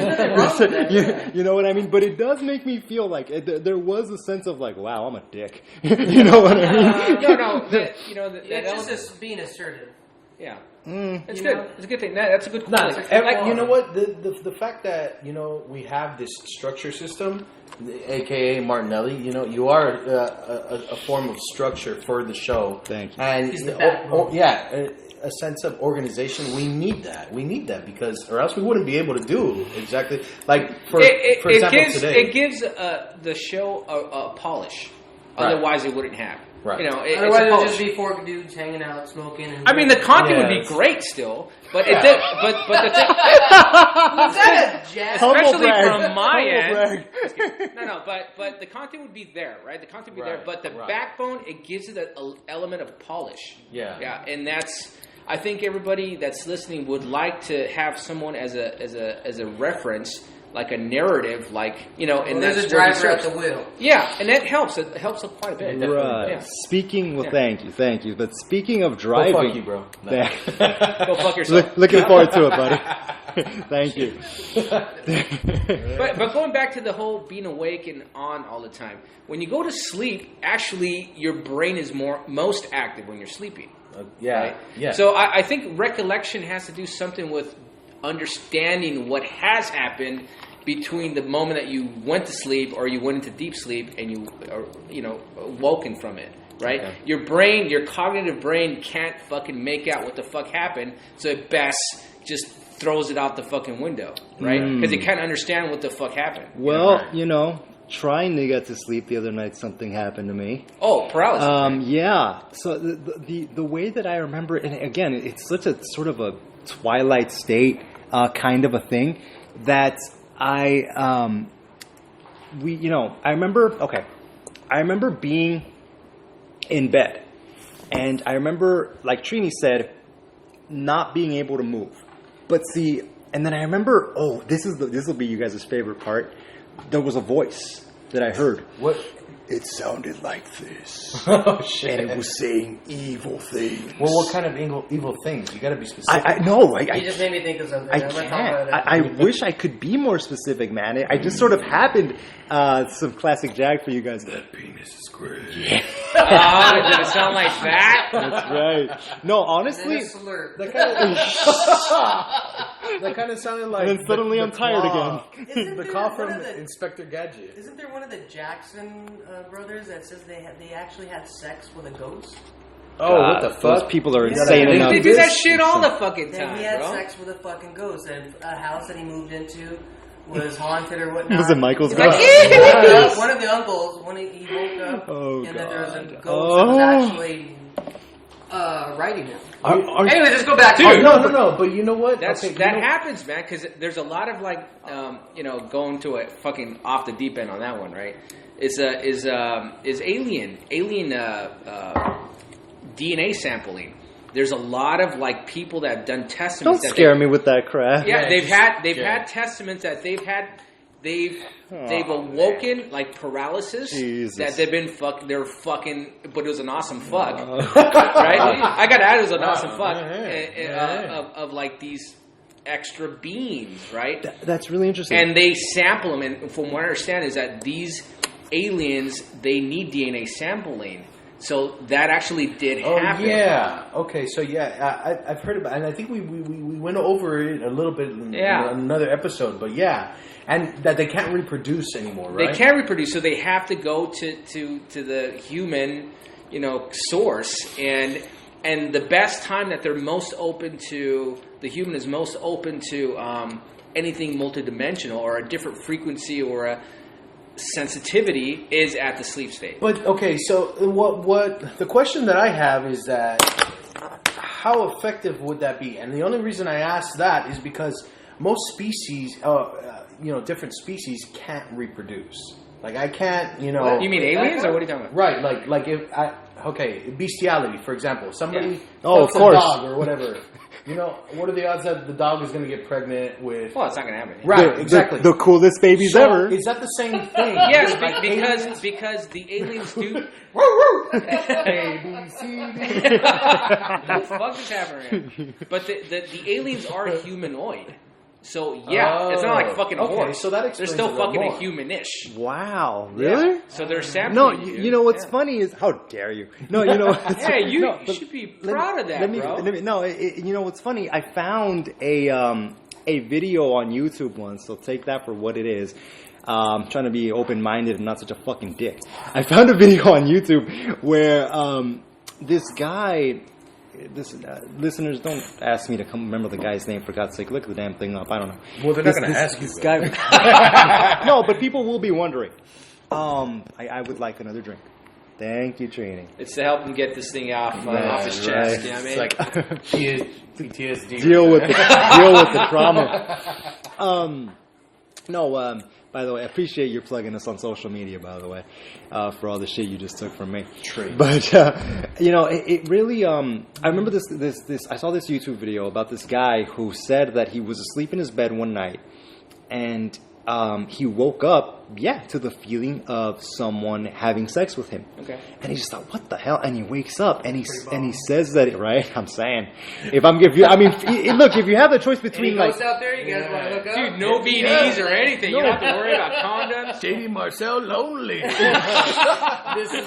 S2: You know what I mean? But it does make me feel like there was a sense of like, wow, I'm a dick. You know what I mean?
S4: It's just being assertive.
S3: Yeah. It's good. It's a good thing. That's a good quality.
S5: You know what? The fact that we have this structure system, aka Martinelli. You are a form of structure for the show.
S2: Thank you.
S5: And
S4: He's the backbone.
S5: a sense of organization. We need that. Because, or else we wouldn't be able to do exactly like for example today.
S3: It gives the show a polish.
S5: Right.
S3: Otherwise, it wouldn't have.
S5: Right.
S4: Otherwise, it would just be four dudes hanging out, smoking. And
S3: the content would be great still, but it did. But the thing,
S4: was that a jazz?
S3: especially
S2: brag.
S3: from my
S2: Humble
S3: end. No, but the content would be there, right? The content would be there, but the backbone, it gives it an element of polish.
S5: Yeah,
S3: and that's. I think everybody that's listening would like to have someone as a reference. Like a narrative, and
S4: there's
S3: that's
S4: a driver at the wheel.
S3: Yeah, and that helps. It helps up quite a bit.
S2: Right.
S3: Yeah.
S2: Speaking, thank you. But speaking of driving,
S5: go fuck you, bro. No.
S3: Go fuck yourself.
S2: Looking forward to it, buddy. Thank you.
S3: But going back to the whole being awake and on all the time, when you go to sleep, actually your brain is most active when you're sleeping. Right?
S5: Yeah.
S3: So I think recollection has to do something with understanding what has happened between the moment that you went to sleep or you went into deep sleep and you are, woken from it. Right? Okay. Your brain, your cognitive brain can't fucking make out what the fuck happened, so it best just throws it out the fucking window, right? Because it can't understand what the fuck happened.
S2: Well, trying to get to sleep the other night, something happened to me.
S3: Oh, paralysis.
S2: Yeah. So the way that I remember it, and again, it's such a sort of a twilight state kind of a thing that I remember being in bed, and I remember, like Trini said, not being able to move. But see, and then I remember, this will be you guys' favorite part. There was a voice that I heard.
S5: What?
S2: It sounded like this.
S5: Oh shit!
S2: And it was saying evil things.
S5: Well, what kind of evil things? You got to be specific.
S2: I know.
S4: You just made me think of something.
S2: I can't. I wish I could be more specific, man. I just sort of happened. Some classic Jag for you guys. That penis is great. Yeah.
S3: Did it sound like that?
S2: That's right. No, honestly, that
S5: kind of sounded like.
S2: And then suddenly I'm tired again.
S5: The call from Inspector Gadget.
S4: Isn't there one of the Jackson brothers that says they actually had sex with a ghost?
S5: Oh, what the fuck?
S2: Those people are insane enough.
S3: They do that shit all the fucking time,
S4: He had
S3: bro.
S4: sex with a fucking ghost, and a house that he moved into was haunted or whatnot.
S2: Was it Michael's
S4: Like,
S2: ghost?
S4: one of the uncles, when he woke up, and that there was a ghost that was actually writing him. Anyway, let's go back to
S5: No, but you know what?
S3: That happens, man, because there's a lot of going to a fucking off the deep end on that one, right? Is alien DNA sampling. There's a lot of people that have done testaments.
S2: Don't scare me with that crap.
S3: Yeah, they've had testaments that they've awoken like paralysis.
S2: Jesus.
S3: That they're fucking, but it was an awesome fuck, right? I got added as an awesome fuck of these extra beings, right?
S2: That's really interesting.
S3: And they sample them, and from what I understand is that these aliens, they need DNA sampling. So that actually did happen.
S5: Oh, yeah. Okay, so I've heard about it, and I think we went over it a little bit in another episode, but yeah. And that they can't reproduce anymore, right?
S3: They can't reproduce, so they have to go to the human, source. And the best time that they're most open to, the human is most open to anything multidimensional or a different frequency or a sensitivity is at the sleep state.
S5: But okay, so what the question that I have is that how effective would that be? And the only reason I ask that is because most species, different species can't reproduce. Like I can't,
S3: What? You mean aliens, or what are you talking about?
S5: Right, like if bestiality, for example, somebody
S2: of
S5: fucks
S2: course,
S5: a dog or whatever. What are the odds that the dog is going to get pregnant with?
S3: Well, it's not going to happen.
S5: Right, exactly.
S2: The coolest babies ever.
S5: Is that the same thing?
S3: Yes, because the aliens do.
S5: A, B, C, D.
S3: What the fuck is happening? But the aliens are humanoid. So it's not like fucking horse.
S5: So that explains
S3: they're still fucking
S5: more.
S3: humanish.
S2: Wow, really?
S3: Yeah. So they're sampling.
S2: No, you know what's funny is how dare you? No,
S3: you should be proud of that, bro.
S2: You know what's funny? I found a video on YouTube once. So take that for what it is. I'm trying to be open-minded and not such a fucking dick. I found a video on YouTube where this guy. Listeners, don't ask me to come remember the guy's name, for God's sake. Look the damn thing up. I don't know.
S5: Well, they're not going to ask you.
S2: This guy. No, but people will be wondering. I would like another drink. Thank you, Trini.
S3: It's to help him get this thing off his chest. You know what I mean?
S5: It's PTSD.
S2: Deal with the trauma. By the way, I appreciate you plugging us on social media, by the way, for all the shit you just took from me.
S5: True.
S2: But, it really, I remember this, I saw this YouTube video about this guy who said that he was asleep in his bed one night, and he woke up, to the feeling of someone having sex with him.
S3: Okay.
S2: And he just thought, what the hell? And he wakes up and he says that, right? I'm saying, if you have the choice between
S4: Any ghosts out there, you guys want to hook up?
S3: Dude, no BDs or anything. You don't have to worry about condoms.
S5: Shady Marcel lonely.
S4: This is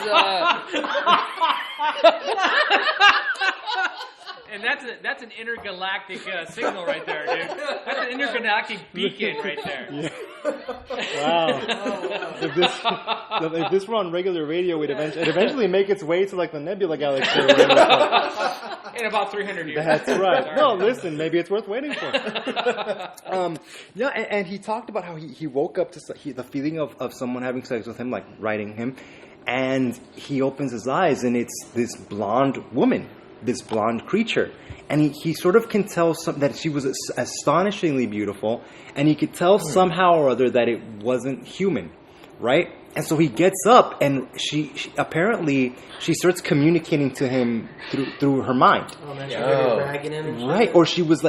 S3: And that's an intergalactic signal right there, dude. That's an intergalactic beacon right there.
S2: Yeah. Wow. If this were on regular radio, it'd eventually make its way to like the Nebula Galaxy. Or whatever.
S3: In about 300 years.
S2: That's right. No, listen, maybe it's worth waiting for. And he talked about how he woke up to the feeling of someone having sex with him, like riding him, and he opens his eyes and it's this blonde woman, this blonde creature. And he sort of can tell that she was astonishingly beautiful, and he could tell somehow or other that it wasn't human, right? And so he gets up, and she apparently starts communicating to him through her mind.
S4: Oh man, she's really bragging him. And shit.
S2: Right, or she was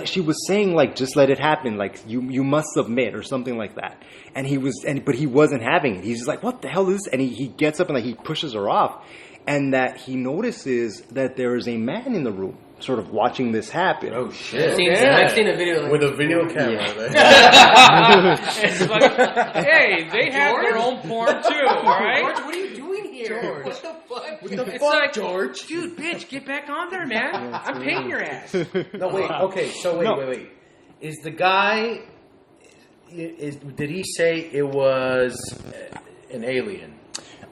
S2: saying like, just let it happen, like you must submit or something like that. And but he wasn't having it. He's just like, what the hell is this? And he gets up and like he pushes her off, and that he notices that there is a man in the room, sort of watching this happen.
S5: Oh shit!
S4: I've seen a video like
S5: with a video camera.
S3: It's like, hey, they have their own porn too, right?
S4: George, what are you doing here?
S5: George.
S4: What the fuck?
S5: What the
S3: It's
S5: fuck,
S3: like,
S5: George?
S3: Dude, bitch, get back on there, man. I'm paying your ass.
S5: No, wait. Okay, so wait. Is the guy? Did he say it was an alien?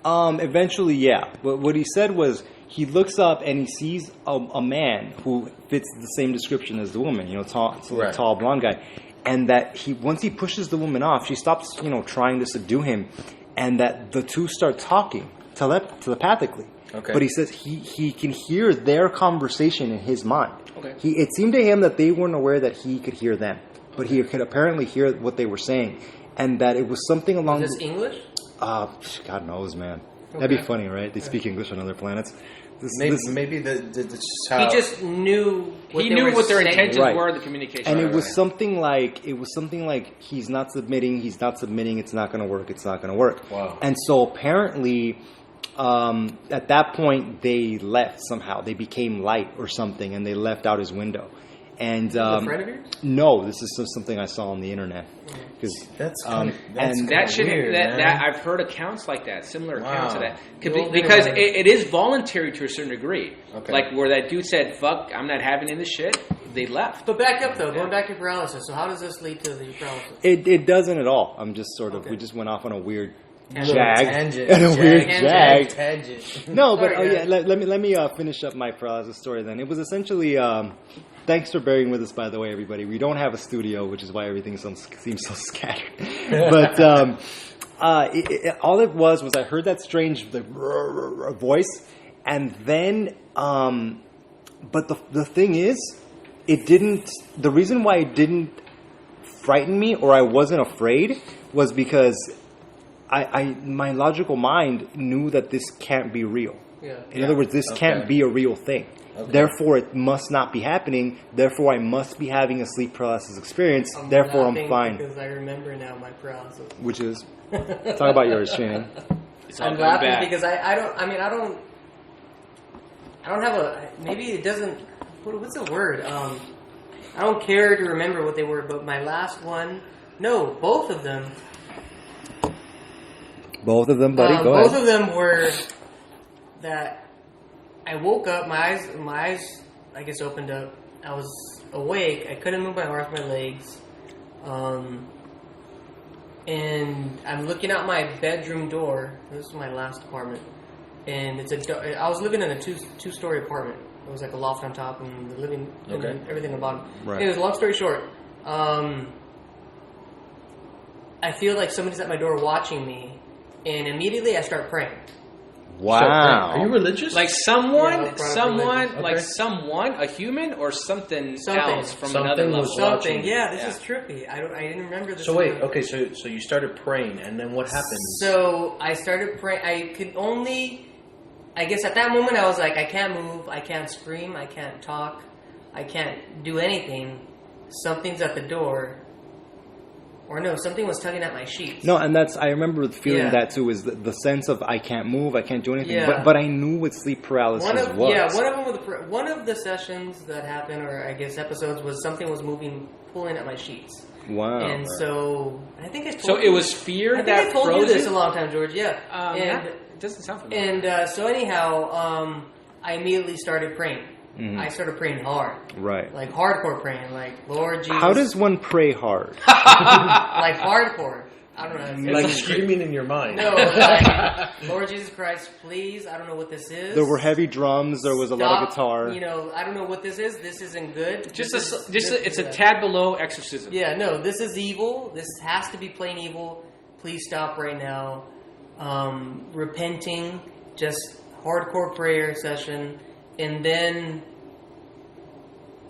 S2: Eventually, yeah. But what he said was he looks up and he sees a man who fits the same description as the woman. Tall blonde guy, and that once he pushes the woman off, she stops, trying to subdue him, and that the two start talking telepathically.
S5: Okay.
S2: But he says he can hear their conversation in his mind.
S3: Okay.
S2: It seemed to him that they weren't aware that he could hear them, but he could apparently hear what they were saying, and that it was something along.
S4: Is this English?
S2: God knows, man.
S4: Okay.
S2: That'd be funny, right? They speak English on other planets.
S5: Maybe that's just how
S4: He just knew. What
S3: their intentions
S2: Right.
S3: were. The communication,
S2: And
S3: right,
S2: it was something like he's not submitting, it's not going to work, it's not going to work.
S5: Wow.
S2: And so apparently, at that point, they left somehow. They became light or something, and they left out his window. And
S4: a friend of yours?
S2: no, this is something I saw on the internet. Because
S5: that's
S2: and
S3: that should
S5: weird,
S3: that I've heard accounts like that, similar accounts of
S5: Wow.
S3: that, because it is voluntary to a certain degree.
S5: Okay.
S3: Like where that dude said, "Fuck, I'm not having in this shit." They left.
S4: But back up though, going back to paralysis. So how does this lead to the paralysis?
S2: it doesn't at all. I'm just sort of
S4: Okay.
S2: we just went off on a weird
S4: Tangent.
S2: jag and a weird jag.
S5: Tangent.
S2: No, but
S4: Sorry,
S2: yeah, let me finish up my paralysis story then. It was essentially, thanks for bearing with us, by the way, everybody. We don't have a studio, which is why everything seems so scattered. But all it was I heard that strange voice, and then, but the thing is, it didn't, the reason why it didn't frighten me or I wasn't afraid was because my logical mind knew that this can't be real.
S4: Yeah.
S2: In other words, this can't be a real thing.
S5: Okay.
S2: Therefore, it must not be happening. Therefore, I must be having a sleep paralysis experience. Therefore, I'm fine.
S4: Because I remember now my paralysis.
S2: Which is, talk about yours, Trini.
S4: I'm laughing because I don't have a, maybe it doesn't, what's the word? I don't care to remember what they were, but my last one, no, both of them.
S2: Both of them, buddy. Go
S4: both
S2: ahead.
S4: of them were that I woke up, my eyes, I guess, opened up. I was awake. I couldn't move my arms, my legs. And I'm looking out my bedroom door. This is my last apartment. And I was living in a two-story apartment. It was like a loft on top and the living, and everything on the bottom.
S2: Right.
S4: Anyways, long story short, I feel like somebody's at my door watching me. And immediately I start praying.
S2: Wow.
S5: Are you religious?
S3: Like
S4: Yeah,
S3: someone,
S5: Okay.
S3: a human, or something
S4: Something.
S3: else from
S5: Something
S3: another
S5: was
S3: level.
S5: watching.
S4: Something. Yeah, this is trippy. I didn't remember this.
S5: So wait, okay, so you started praying, and then what happened?
S4: So I started praying. I could only, I guess at that moment I was like, I can't move, I can't scream, I can't talk, I can't do anything. Something's at the door. Or no, something was tugging at my sheets.
S2: No, and I remember feeling
S4: Yeah.
S2: that too, is the sense of I can't move, I can't do anything.
S4: Yeah.
S2: But I knew what sleep paralysis was.
S4: Yeah, one of the sessions that happened, or I guess episodes, was something was moving, pulling at my sheets.
S2: Wow.
S4: And so, I think I told
S3: So
S4: you.
S3: it was fear
S4: I think
S3: that
S4: I told
S3: froze
S4: you this
S3: it?
S4: a long time, George, yeah.
S3: It doesn't sound familiar.
S4: And so anyhow, I immediately started praying.
S2: Mhm.
S4: I started praying hard.
S2: Right.
S4: Like hardcore praying, like, Lord Jesus.
S2: How does one pray hard?
S4: Like hardcore. I don't know how to say
S5: Like
S4: it.
S5: screaming in your mind.
S4: No, like, Lord Jesus Christ, please, I don't know what this is.
S2: There were heavy drums, there was a lot of guitar.
S4: You know, I don't know what this is. This isn't good.
S3: It's a tad below exorcism.
S4: Yeah, no, this is evil. This has to be plain evil. Please stop right now. Repenting, just hardcore prayer session, and then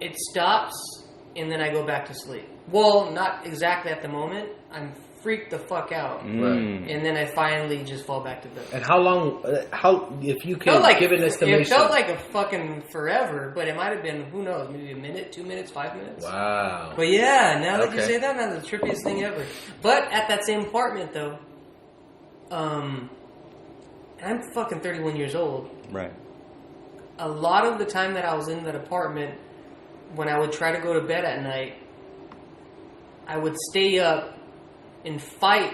S4: it stops, and then I go back to sleep. Well, not exactly at the moment. I'm freaked the fuck out, and then I finally just fall back to bed.
S5: And how long? If you can give an
S4: It
S5: estimation?
S4: felt like a fucking forever, but it might have been, who knows, maybe a minute, 2 minutes, 5 minutes.
S5: Wow.
S4: But yeah, now that you
S5: Okay.
S4: say that, that's the trippiest thing ever. But at that same apartment, though, I'm fucking 31 years old.
S2: Right.
S4: A lot of the time that I was in that apartment, when I would try to go to bed at night, I would stay up and fight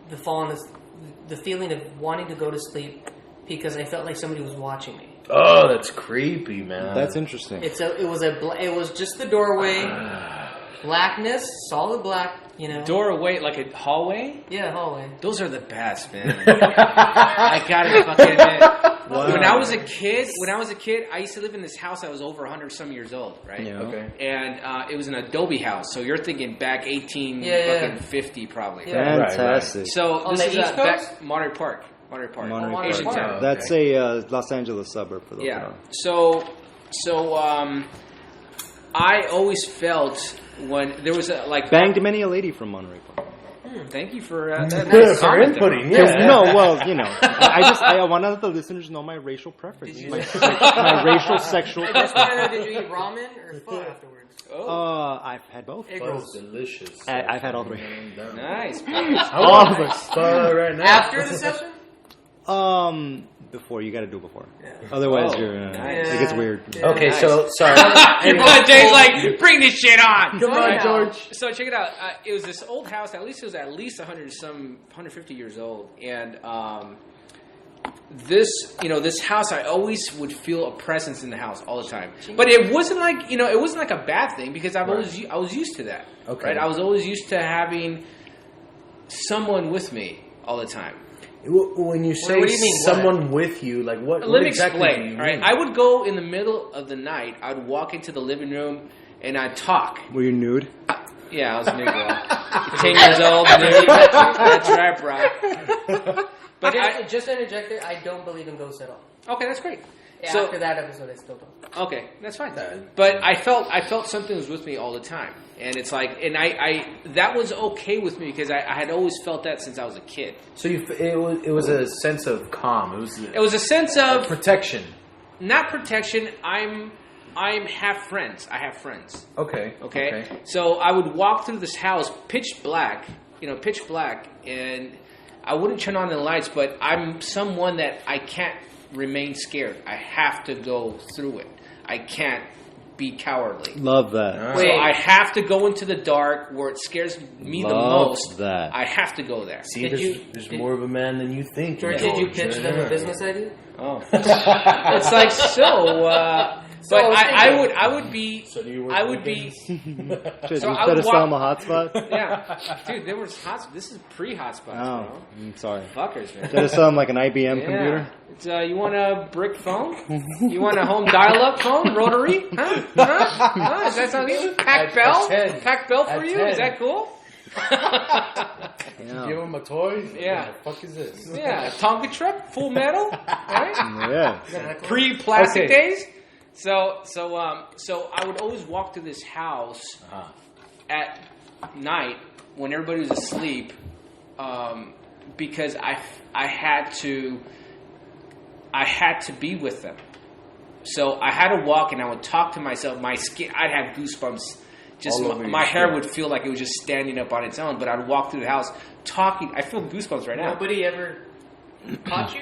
S4: the feeling of wanting to go to sleep because I felt like somebody was watching me.
S5: Oh, that's creepy, man.
S2: That's interesting.
S4: It was just the doorway, blackness, solid black, you know.
S3: Doorway, like a hallway?
S4: Yeah, hallway.
S3: Those are the best, man. I gotta fucking admit.
S2: Wow.
S3: When I was a kid, I used to live in this house that was over 100 some years old, right?
S2: Yeah.
S5: Okay.
S3: And it was an adobe house, so you're thinking back 50 probably.
S4: Yeah.
S2: Fantastic.
S3: So
S4: On
S3: this
S4: the
S3: is
S4: East Coast?
S3: back Monterey Park.
S2: Monterey
S4: Asian
S2: Park.
S4: town.
S2: That's a Los Angeles suburb for those who
S3: Yeah.
S2: know.
S3: So I always felt when there was a like
S2: Banged many a lady from Monterey Park.
S3: Thank you for
S5: For
S3: comment there.
S5: inputting, yeah.
S2: No, well, you know, I want to let the listeners know my racial preferences, my racial sexual
S4: I just
S2: preferences.
S4: want to know, did you eat ramen or pho afterwards?
S2: I've had both.
S4: Egg
S5: That
S4: rolls.
S5: was delicious.
S2: I've had all three.
S3: Nice.
S2: All of us.
S5: Right now.
S4: After the session?
S2: Before, you got to do it before. Otherwise,
S3: Oh,
S2: you're
S3: nice.
S2: it gets weird.
S4: Yeah.
S5: Okay,
S3: Nice.
S5: so sorry.
S3: Your boy Jay's like, bring this shit on.
S5: Come on, George.
S3: So check it out. It was this old house. It was at least 150 years old, and this house, I always would feel a presence in the house all the time. But it wasn't like a bad thing because I was used to that.
S5: Okay.
S3: Right? I was always used to having someone with me all the time.
S5: When you say
S4: what do you mean,
S5: someone with you, like what?
S3: Let me
S5: exactly do you
S3: explain. All right,
S5: mean?
S3: I would go in the middle of the night. I'd walk into the living room and I'd talk.
S2: Were you nude?
S3: Yeah, I was new girl. 10 years old. Nude. That's right, bro. But
S4: Just to interject there, I don't believe in ghosts at all.
S3: okay, that's great.
S4: After that episode, I still don't.
S3: Okay, that's fine. But I felt something was with me all the time, and it's like, and I that was okay with me because I had always felt that since I was a kid.
S5: So it was a sense of calm. It was
S3: a sense of
S5: protection.
S3: not protection. I have friends. I have friends.
S5: Okay.
S3: Okay. So I would walk through this house, pitch black, and I wouldn't turn on the lights, but I'm someone that I can't remain scared. I have to go through it. I can't be cowardly.
S2: Love that.
S3: So I have to go into the dark where it scares me the
S2: Love
S3: most.
S2: that.
S3: I have to go there.
S5: See, there's more of a man than you think.
S4: George, did you pitch them a business idea?
S3: Oh, it's like so. But I would be.
S5: So do you work
S3: I would
S5: weekends?
S3: be.
S2: Should
S3: So
S2: you
S3: I
S2: try
S3: would
S2: to sell
S3: walk-
S2: them a hotspot?
S3: Yeah, dude, there was hot. This is pre-hotspots,
S2: Oh,
S3: bro.
S2: I'm sorry.
S3: Fuckers, man.
S2: Should I sell them like an IBM
S3: Yeah.
S2: computer?
S3: It's, you want a brick phone? You want a home dial-up phone, rotary? Huh? Does that sound good? Pack bell?
S5: 10.
S3: Pack bell for
S5: At
S3: you?
S5: 10.
S3: Is that cool?
S2: Yeah.
S5: Give him a toy.
S3: Yeah.
S5: What the fuck is this?
S3: Yeah, Tonka truck, full metal, right?
S2: Yeah.
S3: Pre-plastic
S5: Okay.
S3: days. So I would always walk to this house at night when everybody was asleep, because I had to be with them. So I had to walk, and I would talk to myself. My skin, I'd have goosebumps just
S2: All over
S3: my
S2: your
S3: hair
S2: skin.
S3: would feel like it was just standing up on its own. But I'd walk through the house talking. I feel goosebumps right now.
S4: Nobody ever caught you?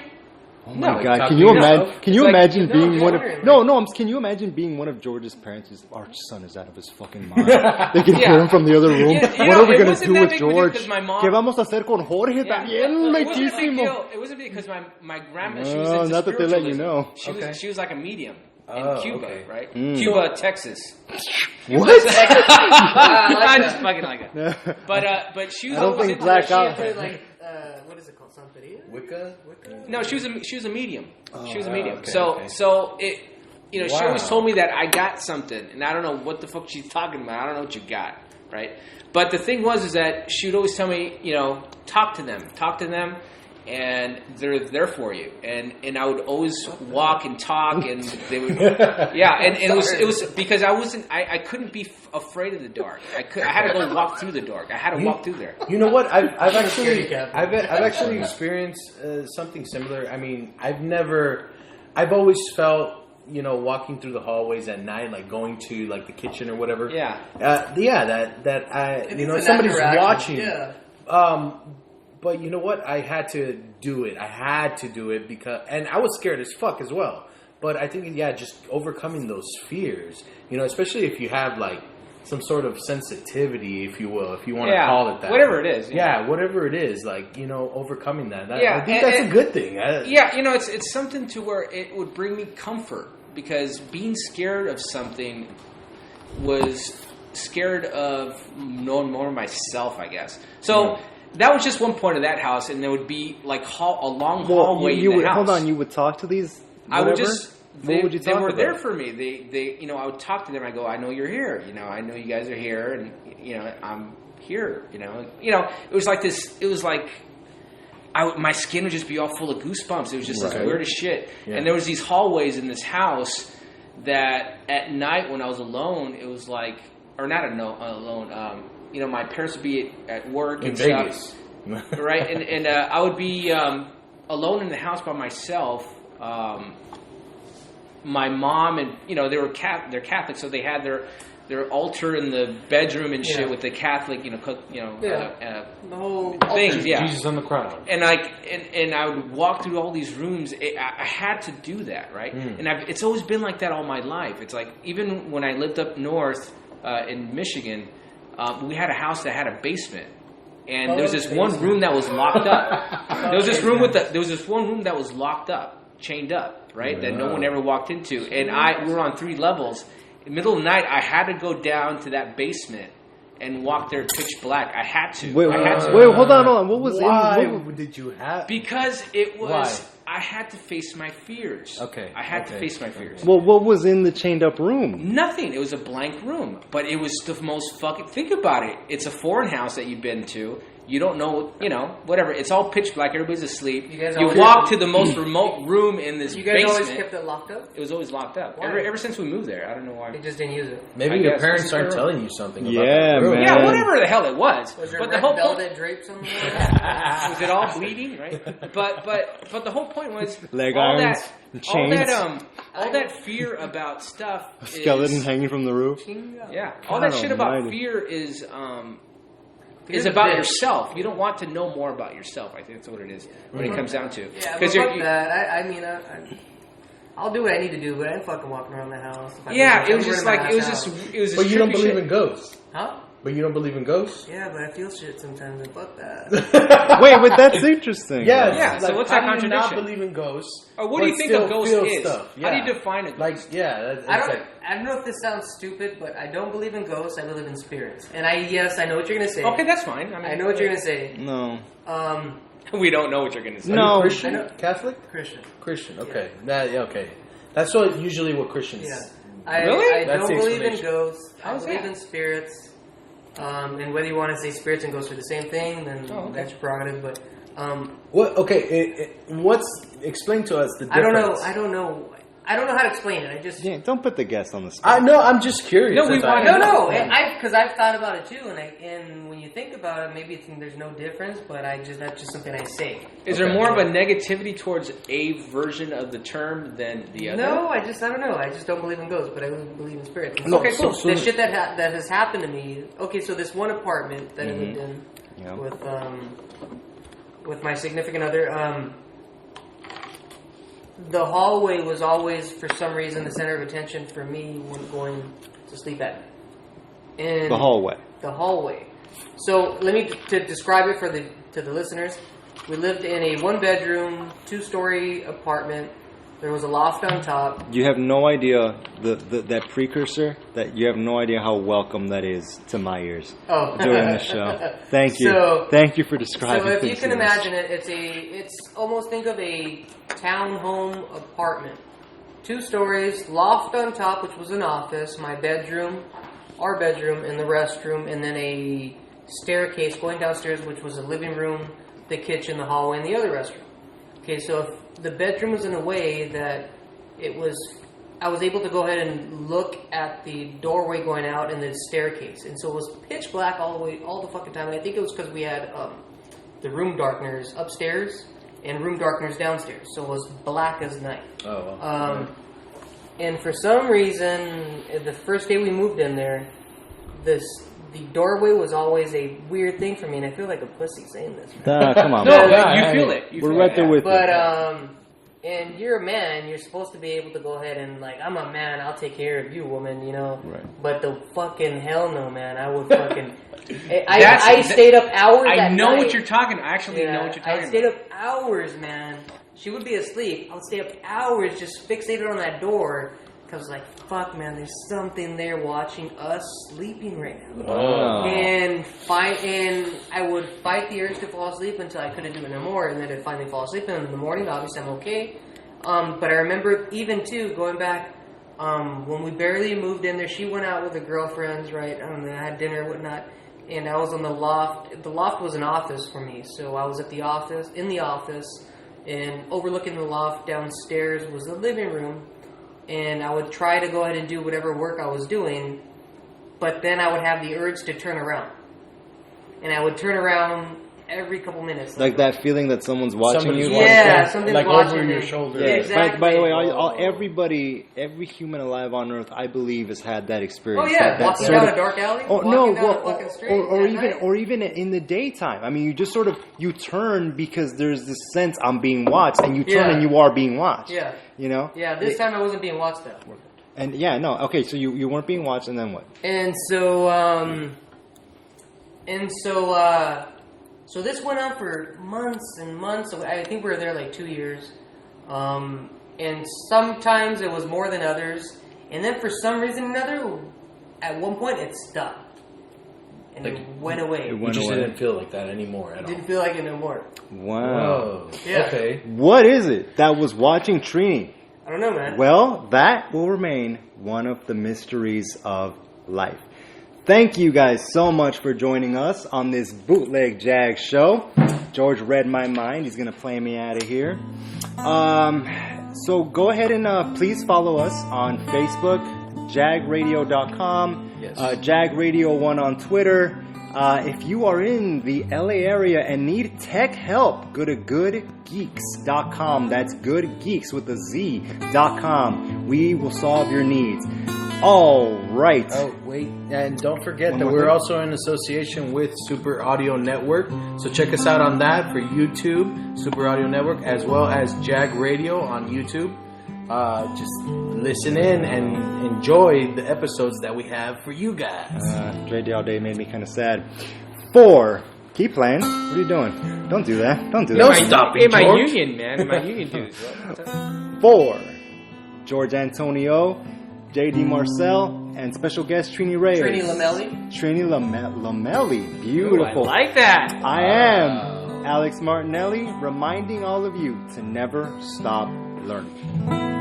S2: Oh
S3: No,
S2: my God!
S5: talk
S2: Can
S5: to
S2: you
S5: yourself.
S2: imagine? Can you
S3: It's like,
S2: imagine
S3: no,
S2: being
S3: just
S2: one of?
S4: wondering,
S2: No. Can you imagine being one of George's parents? His son is out of his fucking mind. They can hear him from the other room.
S3: Yeah,
S2: What are we
S3: it
S2: gonna
S3: wasn't
S2: do
S3: that
S2: with
S3: big of a deal
S2: George?
S3: 'cause my mom-
S2: ¿Qué vamos a hacer con Jorge?
S3: Yeah.
S2: Está bien
S3: It wasn't a big
S2: lechísimo.
S3: deal. It wasn't because my grandma, she was
S2: Oh,
S3: into
S2: not that they let you
S3: spiritualism.
S2: know.
S3: She was like a medium in
S5: Oh,
S3: Cuba,
S5: okay.
S3: right?
S2: Mm.
S3: Cuba, Texas.
S2: What?
S3: I just fucking like it. But she was
S2: I don't
S3: always
S2: think
S3: into
S2: black
S3: that
S2: out-
S3: shit.
S4: Like, what is it called? Santeria?
S5: Wicca?
S3: No, she was a medium. She was a medium.
S5: okay,
S3: so
S5: okay.
S3: so it, you know, she
S5: Wow.
S3: always told me that I got something, and I don't know what the fuck she's talking about. I don't know what you got, right? But the thing was is that she would always tell me, you know, talk to them, and they're there for you. And I would always walk and talk, and they would, yeah. And it was because I couldn't be afraid of the dark. I had to go walk through the dark. I had to walk through there.
S5: You know what? I've
S4: Scaredy
S5: actually
S4: cat.
S5: I've actually experienced something similar. I mean, I've always felt, you know, walking through the hallways at night, like going to like the kitchen or whatever.
S3: Yeah.
S5: That I,
S4: It
S5: you know,
S4: is an
S5: somebody's
S4: interaction,
S5: watching.
S4: yeah.
S5: But you know what? I had to do it. I had to do it because, and I was scared as fuck as well. But I think, yeah, just overcoming those fears, you know, especially if you have like some sort of sensitivity, if you will, if you want to call it that.
S3: Whatever it is.
S5: Yeah, whatever it is, like, you know, overcoming that.
S3: Yeah,
S5: I think that's a good thing.
S3: Yeah, you know, it's something to where it would bring me comfort, because being scared of something was scared of knowing more myself, I guess. So that was just one point of that house, and there would be like a long hallway
S2: you
S3: in the
S2: would,
S3: house.
S2: hold on. You would talk to these.
S3: I would
S2: whatever?
S3: just.
S2: What would you
S3: they
S2: talk
S3: were
S2: about?
S3: there for me. They, you know, I would talk to them. I go, I know you're here. You know, I know you guys are here, and you know, I'm here. You know, it was like this. It was like my skin would just be all full of goosebumps. It was just this
S5: Right.
S3: weird as shit.
S5: Yeah.
S3: And there was these hallways in this house that at night when I was alone, it was like, or not alone. You know, my parents would be at work
S5: In
S3: and
S5: Vegas.
S3: stuff, right? And I would be alone in the house by myself. My mom and, you know, they're Catholic, so they had their altar in the bedroom and shit with the Catholic, you know,
S4: The whole
S3: things, yeah.
S5: Jesus on the crown.
S3: And I would walk through all these rooms. I had to do that, right? And it's always been like that all my life. It's like even when I lived up north in Michigan, we had a house that had a basement. And there was this one room that was locked up. There was this one room that was locked up, chained up, right? That no one ever walked into. And we were on 3 levels. In the middle of the night, I had to go down to that basement and walk there pitch black. I had to.
S2: Wait,
S3: I had to.
S2: hold on. What was
S5: Why
S2: in?
S5: did you have?
S3: Because it was.
S5: Why?
S3: I had to face my fears.
S5: Okay,
S3: I had
S5: okay.
S3: to face my fears.
S2: Well, what was in the chained up room?
S3: Nothing. It was a blank room. But it was the most fucking... Think about it. It's a foreign house that you've been to. You don't know, you know, whatever. It's all pitch black. Everybody's asleep.
S4: You guys
S3: You
S4: always-
S3: walk to the most remote room in this
S4: You guys
S3: basement.
S4: always kept it locked up?
S3: It was always locked up.
S4: Why?
S3: Ever since we moved there. I don't know why.
S4: They just didn't use it.
S5: Maybe
S3: I
S5: your
S3: guess.
S5: parents
S3: This is
S5: aren't
S3: the
S5: telling you something
S2: Yeah,
S5: about that room.
S2: man.
S3: Yeah, whatever the hell it was.
S4: Was there
S3: But the
S4: red
S3: whole point...
S4: velvet drapes on the wall?
S3: Was it all bleeding, right? But the whole point was
S2: Leg
S3: all
S2: irons, chains.
S3: all that fear about stuff.
S2: A skeleton
S3: is,
S2: hanging from the roof.
S3: Yeah, all that
S2: God
S3: shit about
S2: almighty.
S3: fear is
S4: Fear's
S3: about
S4: a bitch.
S3: yourself. You don't want to know more about yourself. I think that's what it is when it comes down to.
S4: Yeah, but fuck that. I mean, I'll do what I need to do, but I ain't fucking walking around the house. If I
S3: Yeah,
S4: do,
S3: it was
S4: I'm
S3: just
S4: wearing
S3: like
S4: my
S3: it was
S4: ass
S3: just
S4: out.
S3: it was. Just
S5: But you don't
S3: trippy
S5: believe
S3: shit.
S5: in ghosts.
S4: Huh?
S5: But you don't believe in ghosts?
S4: Yeah, but I feel shit sometimes, and fuck that.
S2: Wait, but that's interesting.
S5: Yes.
S3: Yeah, so what's that
S5: how do you not
S3: contradiction?
S5: believe in ghosts?
S3: Or what do you
S5: but
S3: think a
S5: still
S3: ghost
S5: feel
S3: is?
S5: stuff?
S3: How do you
S5: Yeah.
S3: define a ghost?
S5: Like, yeah,
S4: I don't know if this sounds stupid, but I don't believe in ghosts. I believe in spirits. And I know what you're gonna say.
S3: Okay, that's fine. I mean,
S4: I know what you're gonna say.
S2: No.
S3: We don't know what you're gonna say.
S2: No.
S5: Christian?
S4: I know-
S5: Catholic?
S4: Christian.
S5: Christian, okay. Okay. That's usually what Christians...
S4: Yeah.
S3: Really?
S4: I
S5: That's
S4: don't
S5: the
S4: believe in
S5: explanation.
S4: ghosts.
S3: How's
S4: I believe
S3: that?
S4: in spirits. And whether you want to say spirits and ghosts are the same thing, then that's your prerogative. But
S5: What? Okay, what's... Explain to us the
S4: I
S5: difference.
S4: don't know I don't know how to explain it. I just
S2: Yeah, don't put the guest on the spot.
S5: No, I'm just curious.
S3: No, we
S5: That's
S3: want
S5: all.
S3: to know.
S4: because I've thought about it too, and when you think about it, maybe there's no difference, but that's just something I say.
S3: Is there more of a negativity towards a version of the term than the other?
S4: No, I don't know. I just don't believe in ghosts, but I really believe in spirits.
S5: No,
S3: Okay, cool.
S4: The shit that has happened to me. Okay, so this one apartment that I lived in
S2: Yeah.
S4: with my significant other. The hallway was always, for some reason, the center of attention for me when going to sleep at night. And
S2: The hallway.
S4: The hallway. So let me to describe it to the listeners. We lived in a 1-bedroom, 2-story apartment. There was a loft on top.
S2: You have no idea that precursor. That you have no idea how welcome that is to my ears during the show. Thank you. Thank you for describing.
S4: So if you
S2: things
S4: can
S2: to us.
S4: imagine it, it's almost think of a townhome apartment. 2 stories, loft on top, which was an office, my bedroom, our bedroom, and the restroom, and then a staircase going downstairs, which was a living room, the kitchen, the hallway, and the other restroom. Okay, so if the bedroom was in a way that I was able to go ahead and look at the doorway going out and the staircase, and so it was pitch black all the fucking time. And I think it was because we had the room darkeners upstairs and room darkeners downstairs, so it was black as night.
S5: Oh, wow.
S4: And for some reason, the first day we moved in there, the doorway was always a weird thing for me, and I feel like a pussy saying this.
S2: Come on,
S3: No,
S2: man.
S3: you feel it.
S2: We're right there with
S4: But
S2: you.
S4: and you're a man, you're supposed to be able to go ahead and like, I'm a man, I'll take care of you, woman, you know.
S2: Right.
S4: But the fucking hell no, man, I would fucking. I stayed up hours.
S3: I
S4: at
S3: know
S4: night.
S3: what you're talking. I actually know what you're talking
S4: I stayed
S3: about.
S4: up hours, man. She would be asleep. I would stay up hours just fixated on that door. Because, like, fuck, man, there's something there watching us sleeping right now.
S2: Oh.
S4: And I would fight the urge to fall asleep until I couldn't do it no more. And then I'd finally fall asleep. And in the morning, obviously, I'm okay. But I remember even, too, going back, when we barely moved in there, she went out with her girlfriends, right? I had dinner and whatnot. And I was on the loft. The loft was an office for me. So I was in the office. And overlooking the loft downstairs was the living room. And I would try to go ahead and do whatever work I was doing, but then I would have the urge to turn around. And I would turn around every couple minutes.
S2: Like that feeling that someone's watching you.
S4: Something's
S5: like
S4: watching
S5: over your
S4: me.
S5: shoulder.
S4: Yeah, exactly.
S2: By the way, every human alive on Earth, I believe, has had that experience.
S4: Oh yeah,
S2: that
S4: walking
S2: sort
S4: down
S2: of-
S4: a dark alley,
S2: Oh
S4: walking
S2: no!
S4: down a fucking street,
S2: Or even in the daytime. I mean, you just sort of you turn because there's this sense I'm being watched, and you turn and you are being watched.
S4: Yeah.
S2: You know.
S4: Yeah, this time I wasn't being watched though.
S2: And yeah, no, okay. So you weren't being watched, and then what?
S4: So this went on for months and months. I think we were there like 2 years. And sometimes it was more than others. And then for some reason or another, at one point it stopped. And it went away.
S5: You just didn't feel like that anymore at all.
S4: Didn't feel like it no more.
S2: Wow.
S5: Whoa.
S4: Yeah.
S5: Okay.
S2: What is it that was watching Trini?
S4: I don't know, man.
S2: Well, that will remain one of the mysteries of life. Thank you guys so much for joining us on this Bootleg Jag show. George read my mind. He's going to play me out of here. So go ahead and please follow us on Facebook, jagradio.com,
S5: Yes.
S2: jagradio1 on Twitter. If you are in the LA area and need tech help, go to goodgeeks.com. That's goodgeeks with a Z.com. We will solve your needs. All right.
S5: Oh, wait. And don't forget
S2: One
S5: that
S2: more
S5: we're
S2: thing.
S5: also in association with Super Audio Network. So check us out on that for YouTube, Super Audio Network, as well as Jag Radio on YouTube. Just listen in and enjoy the episodes that we have for you guys.
S2: Dre Day All Day made me kind of sad. 4. Keep playing. What are you doing? Don't do that. Don't do
S5: No,
S2: that.
S5: stop it,
S3: In my
S5: George.
S3: union, man. In my union dues.
S2: 4. George Antonio, J.D. Marcel, and special guest Trini Reyes.
S4: Trini Lomeli.
S2: Trini Lomeli. Beautiful.
S3: I like that.
S2: I am Alex Martinelli, reminding all of you to never stop learning.